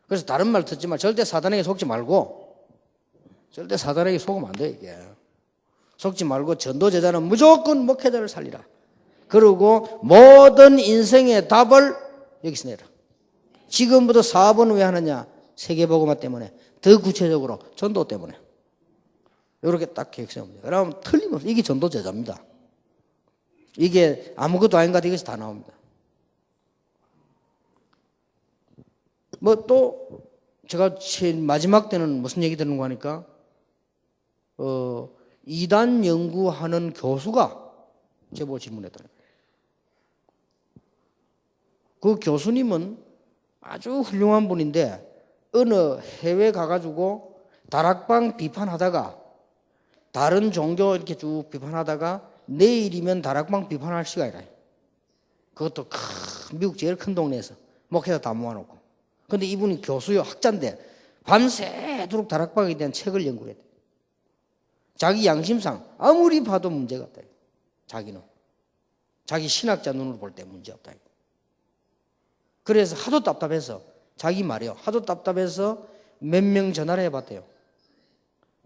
그래서 다른 말 듣지 말. 절대 사단에게 속지 말고. 절대 사단에게 속으면 안 돼 이게. 속지 말고 전도제자는 무조건 목회자를 살리라. 그리고 모든 인생의 답을 여기서 내라. 지금부터 사업은 왜 하느냐? 세계복음화 때문에. 더 구체적으로 전도 때문에. 이렇게 딱 계획 세웁니다. 그러면 틀림없이 이게 전도제자입니다. 이게 아무것도 아닌 것 같아 이것이 다 나옵니다. 또 제가 제일 마지막 때는 무슨 얘기 들은 거 하니까 이단 연구하는 교수가 제보고 질문했다는 거예요. 그 교수님은 아주 훌륭한 분인데 어느 해외 가가지고 다락방 비판하다가 다른 종교 이렇게 쭉 비판하다가 내일이면 다락방 비판할 시간이라. 그것도 미국 제일 큰 동네에서 목회자 다 모아놓고. 근데 이분이 교수요 학자인데 밤새도록 다락방에 대한 책을 연구를 했대. 자기 양심상 아무리 봐도 문제가 없다. 자기는 자기 신학자 눈으로 볼 때 문제 없다. 그래서 하도 답답해서 자기 말이요. 하도 답답해서 몇 명 전화를 해봤대요.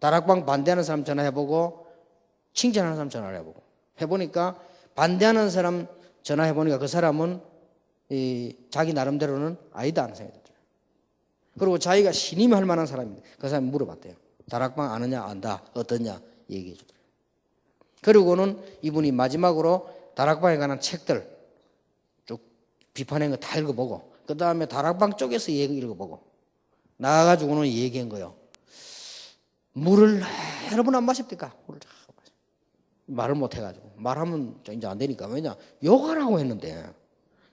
다락방 반대하는 사람 전화해보고 칭찬하는 사람 전화를 해보고 해보니까 반대하는 사람 전화해보니까 그 사람은 자기 나름대로는 아니다 하는 생각이 들어요. 그리고 자기가 신임이 할 만한 사람인데 그 사람이 물어봤대요. 다락방 아느냐 안다 어떠냐 얘기해 주더래요. 그리고는 이분이 마지막으로 다락방에 관한 책들 쭉 비판한 거 다 읽어보고 그 다음에 다락방 쪽에서 읽어보고 나와가지고는 얘기한 거예요. 물을 여러분 안 마십니까? 물을 다 마셔. 말을 못 해가지고 말하면 이제 안 되니까 왜냐 욕하라고 했는데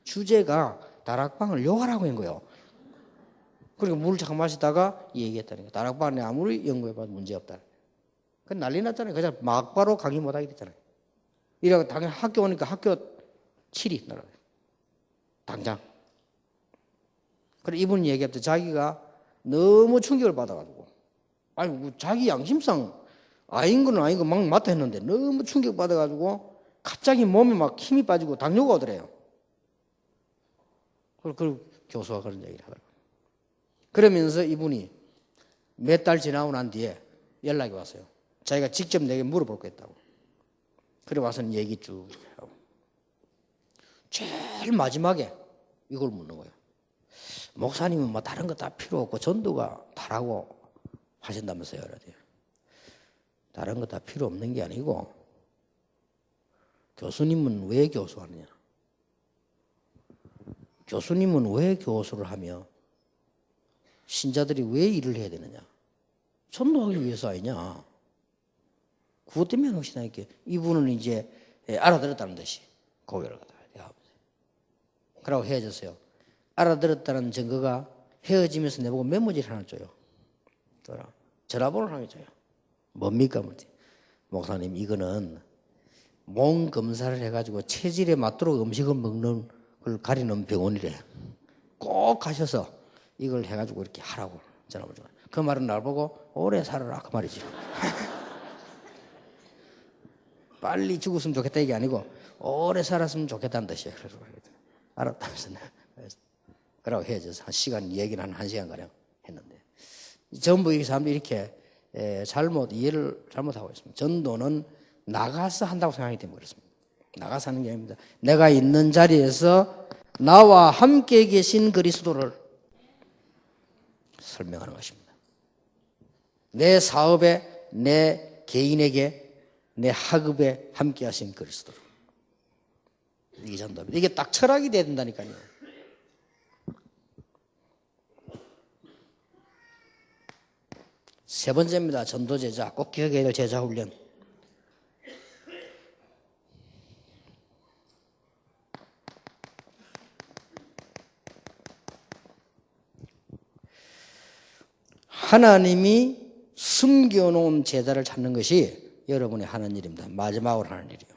주제가 다락방을 욕하라고 한 거예요. 그리고 물을 잠깐 마시다가 얘기했다니까. 다락방 안에 아무리 연구해봐도 문제없다. 그 난리 났잖아요. 그냥 막바로 강의 못하게 됐잖아요. 이래서 당연히 학교 오니까 학교 7위 날아가요. 당장. 그래 이분이 얘기했대. 자기가 너무 충격을 받아가지고 아니 자기 양심상 아닌 건 아닌 거 막 맞다 했는데 너무 충격 받아가지고 갑자기 몸에 막 힘이 빠지고 당뇨가 오더래요. 그리고 교수가 그런 얘기를 하더라고요. 그러면서 이분이 몇 달 지나고 난 뒤에 연락이 왔어요. 자기가 직접 내게 물어볼 거 있다고. 그래 와서는 얘기 쭉 하고 제일 마지막에 이걸 묻는 거예요. 목사님은 뭐 다른 거 다 필요 없고 전도가 다라고 하신다면서요. 다른 거 다 필요 없는 게 아니고 교수님은 왜 교수하느냐? 교수님은 왜 교수를 하며 신자들이 왜 일을 해야 되느냐? 전도하기 위해서 아니냐? 그것 때문에 혹시나 이렇게 이분은 이제 알아들었다는 듯이 고개를 갖다 대하면서 그러고 헤어졌어요. 알아들었다는 증거가 헤어지면서 내보고 메모지를 하나 줘요. 전화번호를 하나 줘요. 뭡니까? 목사님 이거는 몸 검사를 해가지고 체질에 맞도록 음식을 먹는 걸 가리는 병원이래. 꼭 가셔서 이걸 해가지고 이렇게 하라고 전화를 줘요. 그 말은 날 보고 오래 살아라 그 말이지. 빨리 죽었으면 좋겠다 이게 아니고 오래 살았으면 좋겠다는 뜻이에요. 그래서 알았다면서 그러고 헤어져서 한 시간 얘기는 한 1시간 가량 했는데 전부 이 사람들이 이렇게 이해를 잘못하고 있습니다. 전도는 나가서 한다고 생각이 되면 그렇습니다. 나가서 하는 게 아닙니다. 내가 있는 자리에서 나와 함께 계신 그리스도를 설명하는 것입니다. 내 사업에, 내 개인에게, 내 학업에 함께 하신 그리스도를. 이게 전도입니다. 이게 딱 철학이 돼야 된다니까요. 세 번째입니다. 전도제자. 꼭 기억해야 될 제자훈련. 하나님이 숨겨놓은 제자를 찾는 것이 여러분이 하는 일입니다. 마지막으로 하는 일이에요.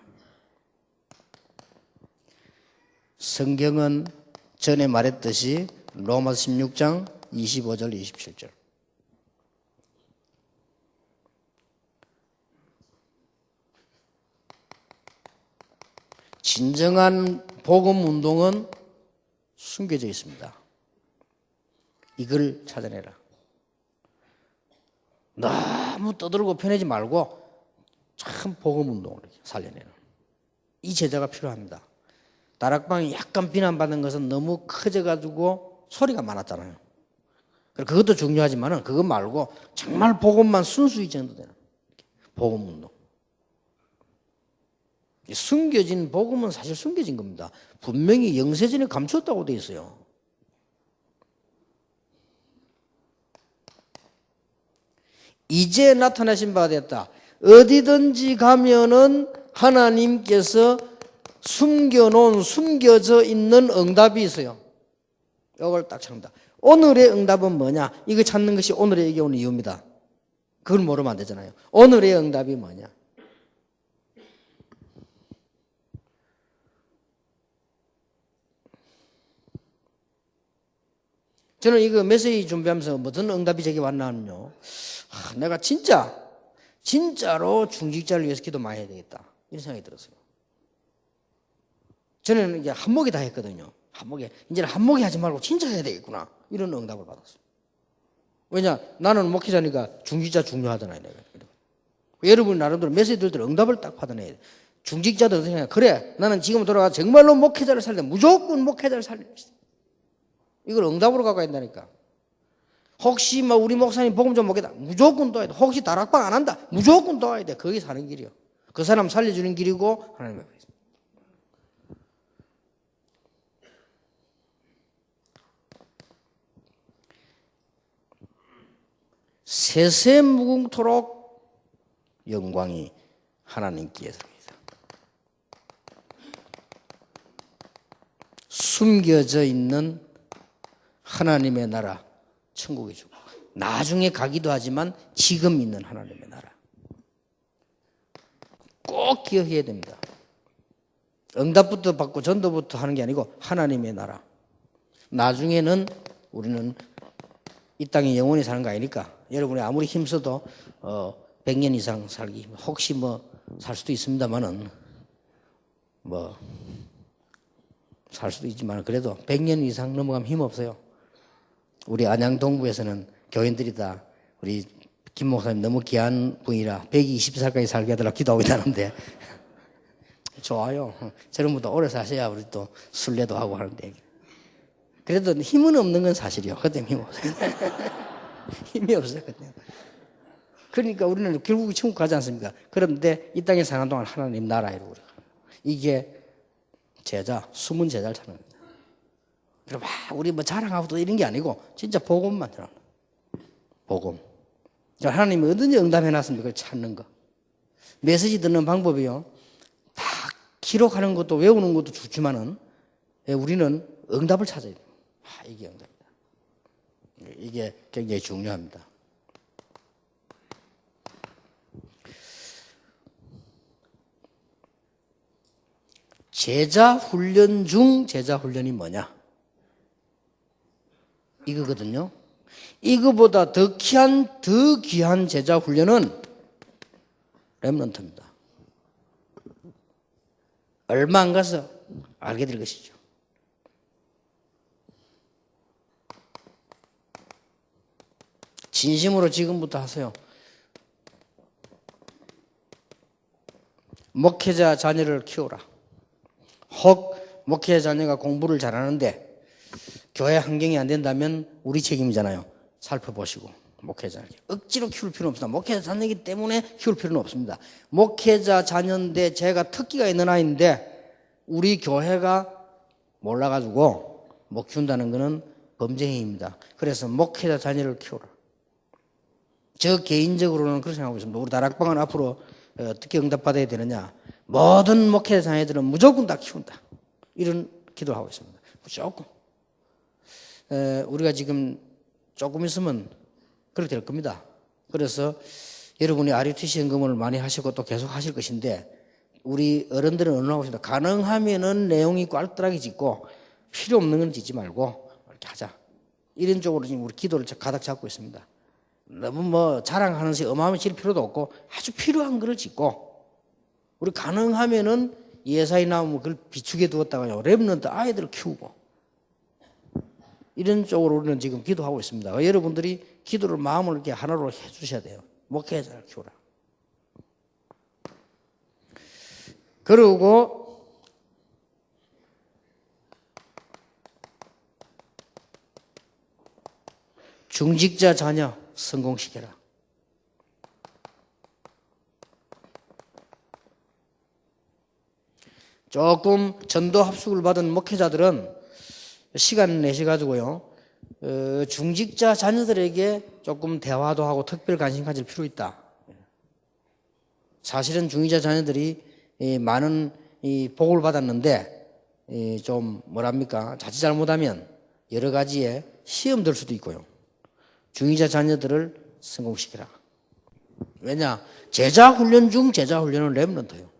성경은 전에 말했듯이 로마서 16장 25절 27절 진정한 복음 운동은 숨겨져 있습니다. 이걸 찾아내라. 너무 떠들고 편하지 말고 참 복음 운동을 살려내는 이 제자가 필요합니다. 다락방이 약간 비난받는 것은 너무 커져가지고 소리가 많았잖아요. 그것도 중요하지만 그거 말고 정말 복음만 순수히 전도되는 복음 운동. 숨겨진 복음은 사실 숨겨진 겁니다. 분명히 영세전에 감추었다고 되어 있어요. 이제 나타나신 바가 됐다. 어디든지 가면은 하나님께서 숨겨져 있는 응답이 있어요. 이걸 딱 찾는다. 오늘의 응답은 뭐냐? 이거 찾는 것이 오늘의 얘기 오는 이유입니다. 그걸 모르면 안 되잖아요. 오늘의 응답이 뭐냐? 저는 이거 메시지 준비하면서 무슨 응답이 제게 왔나 하면요. 내가 진짜로 중직자를 위해서 기도 많이 해야 되겠다. 이런 생각이 들었어요. 저는 이제 한목이 다 했거든요. 이제는 한목이 하지 말고 진짜 해야 되겠구나. 이런 응답을 받았어요. 왜냐? 나는 목회자니까 중직자 중요하잖아요. 내가. 여러분 나름대로 메시지들 응답을 딱 받아내야 돼. 중직자들 어떻게 생각해? 그래, 나는 지금 돌아가 정말로 목회자를 살려. 무조건 목회자를 살려. 이걸 응답으로 갖고 간다니까. 혹시 우리 목사님 복음 좀 먹겠다. 무조건 도와야 돼. 혹시 다락방 안 한다. 무조건 도와야 돼. 거기 사는 길이요. 그 사람 살려주는 길이고 하나님의 길이죠. 세세무궁토록 영광이 하나님께 있습니다. 숨겨져 있는 하나님의 나라, 천국의 주고 나중에 가기도 하지만 지금 있는 하나님의 나라 꼭 기억해야 됩니다. 응답부터 받고 전도부터 하는 게 아니고 하나님의 나라. 나중에는 우리는 이 땅에 영원히 사는 거 아니니까 여러분이 아무리 힘써도 100년 이상 살기 혹시 살 수도 있습니다만은 살 수도 있지만 그래도 100년 이상 넘어가면 힘 없어요. 우리 안양 동부에서는 교인들이 다 우리 김 목사님 너무 귀한 분이라 120살까지 살게 하더라 기도하고 있다는데 좋아요. 저런 분도 오래 사셔야 우리 또 순례도 하고 하는데 그래도 힘은 없는 건 사실이요. 그때 힘이 없어요. 힘이 없어요. 그때. 그러니까 우리는 결국 천국 가지 않습니까? 그런데 이 땅에 사는 동안 하나님 나라에 우리가 이게 제자, 숨은 제자를 찾는 겁니다. 그럼 우리 자랑하고 이런 게 아니고 진짜 복음만 들어. 복음. 하나님이 어든지 응답해놨습니까? 그걸 찾는 거. 메시지 듣는 방법이요. 다 기록하는 것도 외우는 것도 좋지만은 우리는 응답을 찾아야 돼요. 이게 응답입니다. 이게 굉장히 중요합니다. 제자 훈련 중 제자 훈련이 뭐냐? 이거거든요. 이거보다 더 귀한 제자 훈련은 렘넌트입니다. 얼마 안 가서 알게 될 것이죠. 진심으로 지금부터 하세요. 목회자 자녀를 키워라. 혹 목회자 자녀가 공부를 잘하는데 교회 환경이 안 된다면 우리 책임이잖아요. 살펴보시고 목회자 억지로 키울 필요는 없습니다. 목회자 자녀이기 때문에 키울 필요는 없습니다. 목회자 자녀인데 제가 특기가 있는 아이인데 우리 교회가 몰라가지고 못 키운다는 것은 범죄 행위입니다. 그래서 목회자 자녀를 키워라. 저 개인적으로는 그렇게 생각하고 있습니다. 우리 다락방은 앞으로 어떻게 응답받아야 되느냐. 모든 목회자 자녀들은 무조건 다 키운다. 이런 기도를 하고 있습니다. 무조건. 우리가 지금 조금 있으면 그렇게 될 겁니다. 그래서 여러분이 RUTC 연금을 많이 하시고 또 계속 하실 것인데 우리 어른들은 언론하고 있습니다. 가능하면은 내용이 있고 알뜰하게 짓고 필요 없는 건 짓지 말고 이렇게 하자. 이런 쪽으로 지금 우리 기도를 가닥 잡고 있습니다. 너무 뭐 자랑하면서 어마어마하게 질 필요도 없고 아주 필요한 거를 짓고 우리 가능하면은 예산이 나오면 그걸 비축해 두었다가요. 렘넌트 아이들을 키우고 이런 쪽으로 우리는 지금 기도하고 있습니다. 여러분들이 기도를 마음을 이렇게 하나로 해 주셔야 돼요. 목회자를 키우라. 그리고 중직자 자녀 성공시켜라. 조금 전도 합숙을 받은 목회자들은 시간 내셔가지고요, 중직자 자녀들에게 조금 대화도 하고 특별 관심 가질 필요 있다. 사실은 중직자 자녀들이 많은 복을 받았는데 좀 뭐랍니까? 자칫 잘못하면 여러 가지에 시험 들 수도 있고요. 중직자 자녀들을 성공시키라. 왜냐? 제자 훈련 중 제자 훈련은 렘넌트예요.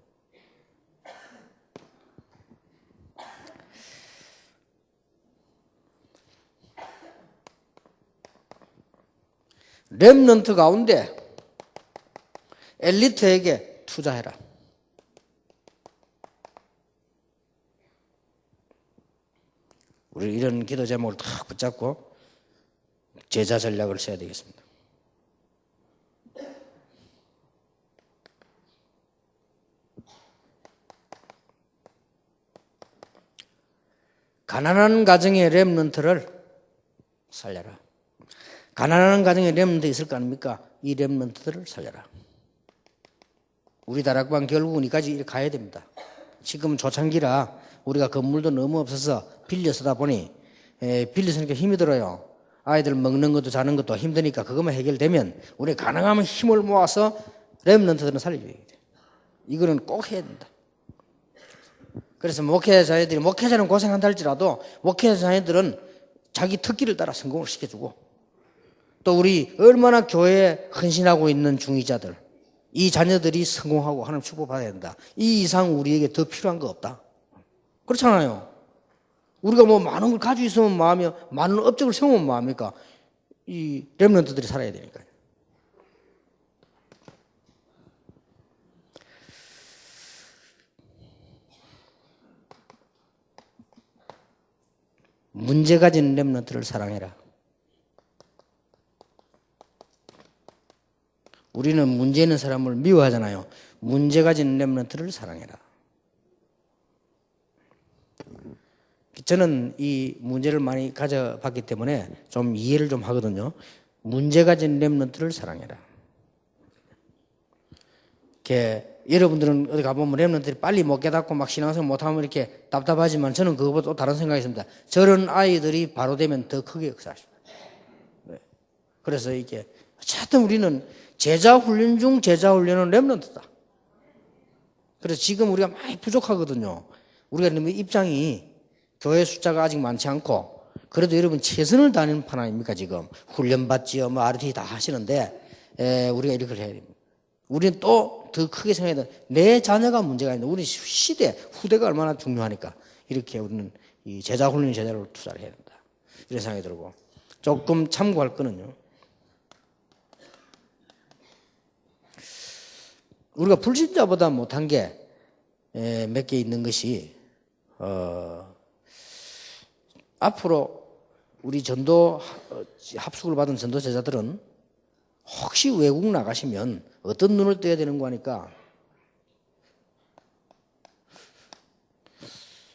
렘넌트 가운데 엘리트에게 투자해라. 우리 이런 기도 제목을 딱 붙잡고 제자 전략을 써야 되겠습니다. 가난한 가정의 렘넌트를 살려라. 가난한 가정에 렘넌트 있을 거 아닙니까? 이 렘넌트들을 살려라. 우리 다락방 결국은 이까지 가야 됩니다. 지금 초창기라 우리가 건물도 너무 없어서 빌려 쓰다 보니 빌려 쓰니까 힘이 들어요. 아이들 먹는 것도 자는 것도 힘드니까 그것만 해결되면 우리 가능하면 힘을 모아서 렘넌트들은 살려줘야 돼. 이거는 꼭 해야 된다. 그래서 목회자 자녀들이 목회자는 고생한다 할지라도 목회자 자녀들은 자기 특기를 따라 성공을 시켜주고 또 우리 얼마나 교회에 헌신하고 있는 중위자들 이 자녀들이 성공하고 하나님 축복받아야 된다. 이 이상 우리에게 더 필요한 거 없다. 그렇잖아요. 우리가 뭐 많은 걸 가지고 있으면 마음이 많은 업적을 세우면 마음입니까? 이 렘넌트들이 살아야 되니까요. 문제 가진 렘넌트를 사랑해라. 우리는 문제 있는 사람을 미워하잖아요. 문제 가진 렘넌트를 사랑해라. 저는 이 문제를 많이 가져봤기 때문에 좀 이해를 좀 하거든요. 문제 가진 렘넌트를 사랑해라. 여러분들은 어디 가보면 렘넌트들이 빨리 못 깨닫고 막 신앙생활 못하면 이렇게 답답하지만 저는 그것보다 또 다른 생각이 있습니다. 저런 아이들이 바로 되면 더 크게 역사하십니다. 그래서 이게 어쨌든 우리는 제자 훈련 중 제자 훈련은 렘넌트다. 그래서 지금 우리가 많이 부족하거든요. 우리가 너무 입장이 교회 숫자가 아직 많지 않고 그래도 여러분 최선을 다하는 판 아닙니까 지금. 훈련받지요. 뭐 RT 다 하시는데 우리가 이렇게 해야 됩니다. 우리는 또 더 크게 생각해야 돼. 내 자녀가 문제가 있는데 우리 시대, 후대가 얼마나 중요하니까 이렇게 우리는 이 제자 훈련 제자로 투자를 해야 된다. 이런 생각이 들고 조금 참고할 거는요. 우리가 불신자보다 못한 게 몇 개 있는 것이 앞으로 우리 전도 합숙을 받은 전도 제자들은 혹시 외국 나가시면 어떤 눈을 떠야 되는 거 하니까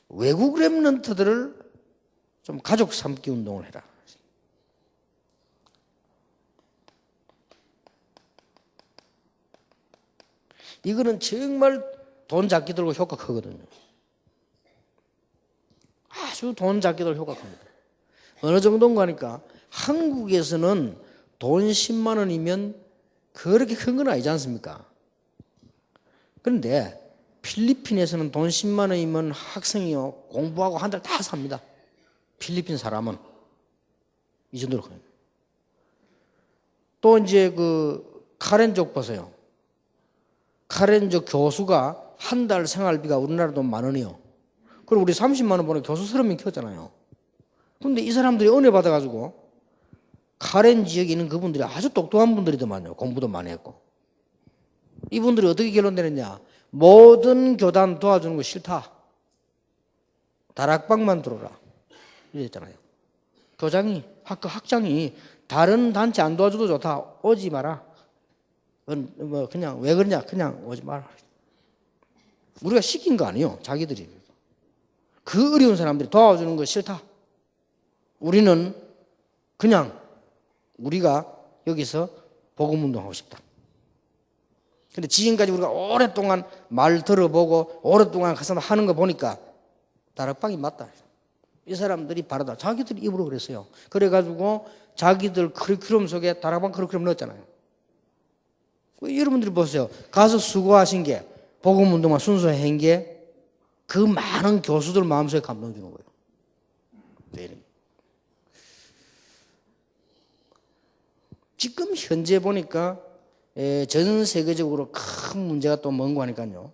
외국 렘넌트들을 좀 가족 삼기 운동을 해라. 이거는 정말 돈 작게 들고 효과 크거든요. 아주 돈 작게 들고 효과 큽니다. 어느 정도인가 하니까 한국에서는 돈 10만 원이면 그렇게 큰 건 아니지 않습니까? 그런데 필리핀에서는 돈 10만 원이면 학생이요 공부하고 한 달 다 삽니다. 필리핀 사람은 이 정도로 커요. 또 이제 그 카렌족 보세요. 카렌족 교수가 한 달 생활비가 우리나라 돈 10,000원이요. 그리고 우리 30만 원 버는 교수 30명 키웠잖아요. 그런데 이 사람들이 은혜 받아가지고 카렌 지역에 있는 그분들이 아주 똑똑한 분들이더만요. 공부도 많이 했고. 이분들이 어떻게 결론 내렸냐. 모든 교단 도와주는 거 싫다. 다락방만 들어라. 이랬잖아요. 교장이, 학장이 다른 단체 안 도와줘도 좋다. 오지 마라. 뭐 그냥 왜 그러냐. 그냥 오지 마라. 우리가 시킨 거 아니에요. 자기들이. 그 어려운 사람들이 도와주는 거 싫다. 우리는 그냥 우리가 여기서 복음운동하고 싶다. 근데 지금까지 우리가 오랫동안 말 들어보고 오랫동안 가서 하는 거 보니까 다락방이 맞다. 이 사람들이 바르다. 자기들이 입으로 그랬어요. 그래가지고 자기들 커리큘럼 속에 다락방 커리큘럼 넣었잖아요. 여러분들이 보세요. 가서 수고하신 게 복음운동만 순수히 한 게 그 많은 교수들 마음속에 감동 주는 거예요. 네. 지금 현재 보니까 전 세계적으로 큰 문제가 또 뭔가 하니까요.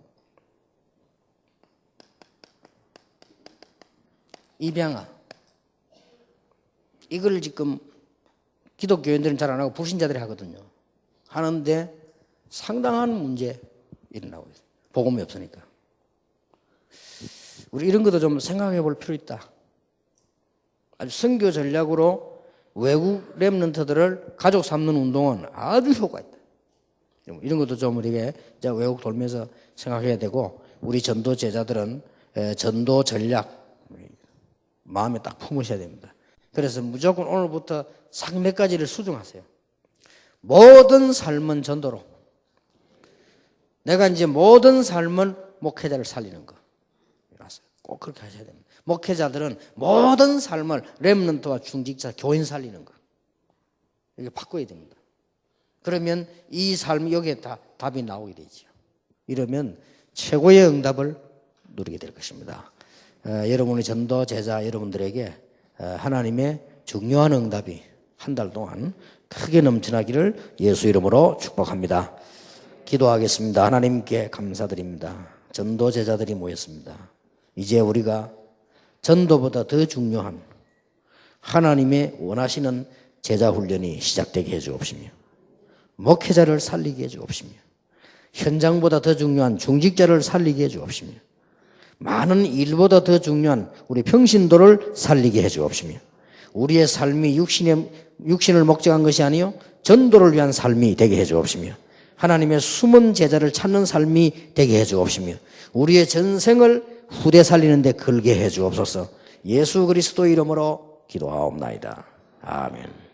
입양아. 이걸 지금 기독교인들은 잘 안 하고 불신자들이 하거든요. 하는데 상당한 문제 일어나고 있어요. 복음이 없으니까. 우리 이런 것도 좀 생각해 볼 필요 있다. 아주 선교 전략으로 외국 렘넌트들을 가족 삼는 운동은 아주 효과 있다. 이런 것도 좀 우리가 외국 돌면서 생각해야 되고, 우리 전도 제자들은 전도 전략 마음에 딱 품으셔야 됩니다. 그래서 무조건 오늘부터 sak 몇 가지를 수정하세요. 모든 삶은 전도로. 내가 이제 모든 삶은 목회자를 살리는 거. 꼭 그렇게 하셔야 됩니다. 목회자들은 모든 삶을 렘넌트와 중직자, 교인 살리는 거. 이렇게 바꿔야 됩니다. 그러면 이 삶이 여기에 다 답이 나오게 되죠. 이러면 최고의 응답을 누리게 될 것입니다. 여러분의 전도 제자 여러분들에게 하나님의 중요한 응답이 한 달 동안 크게 넘쳐나기를 예수 이름으로 축복합니다. 기도하겠습니다. 하나님께 감사드립니다. 전도 제자들이 모였습니다. 이제 우리가 전도보다 더 중요한 하나님의 원하시는 제자 훈련이 시작되게 해 주옵시며, 목회자를 살리게 해 주옵시며, 현장보다 더 중요한 중직자를 살리게 해 주옵시며, 많은 일보다 더 중요한 우리 평신도를 살리게 해 주옵시며, 우리의 삶이 육신을 목적한 것이 아니요 전도를 위한 삶이 되게 해 주옵시며, 하나님의 숨은 제자를 찾는 삶이 되게 해 주옵시며, 우리의 전생을 후대 살리는 데 걸게 해 주옵소서. 예수 그리스도 이름으로 기도하옵나이다. 아멘.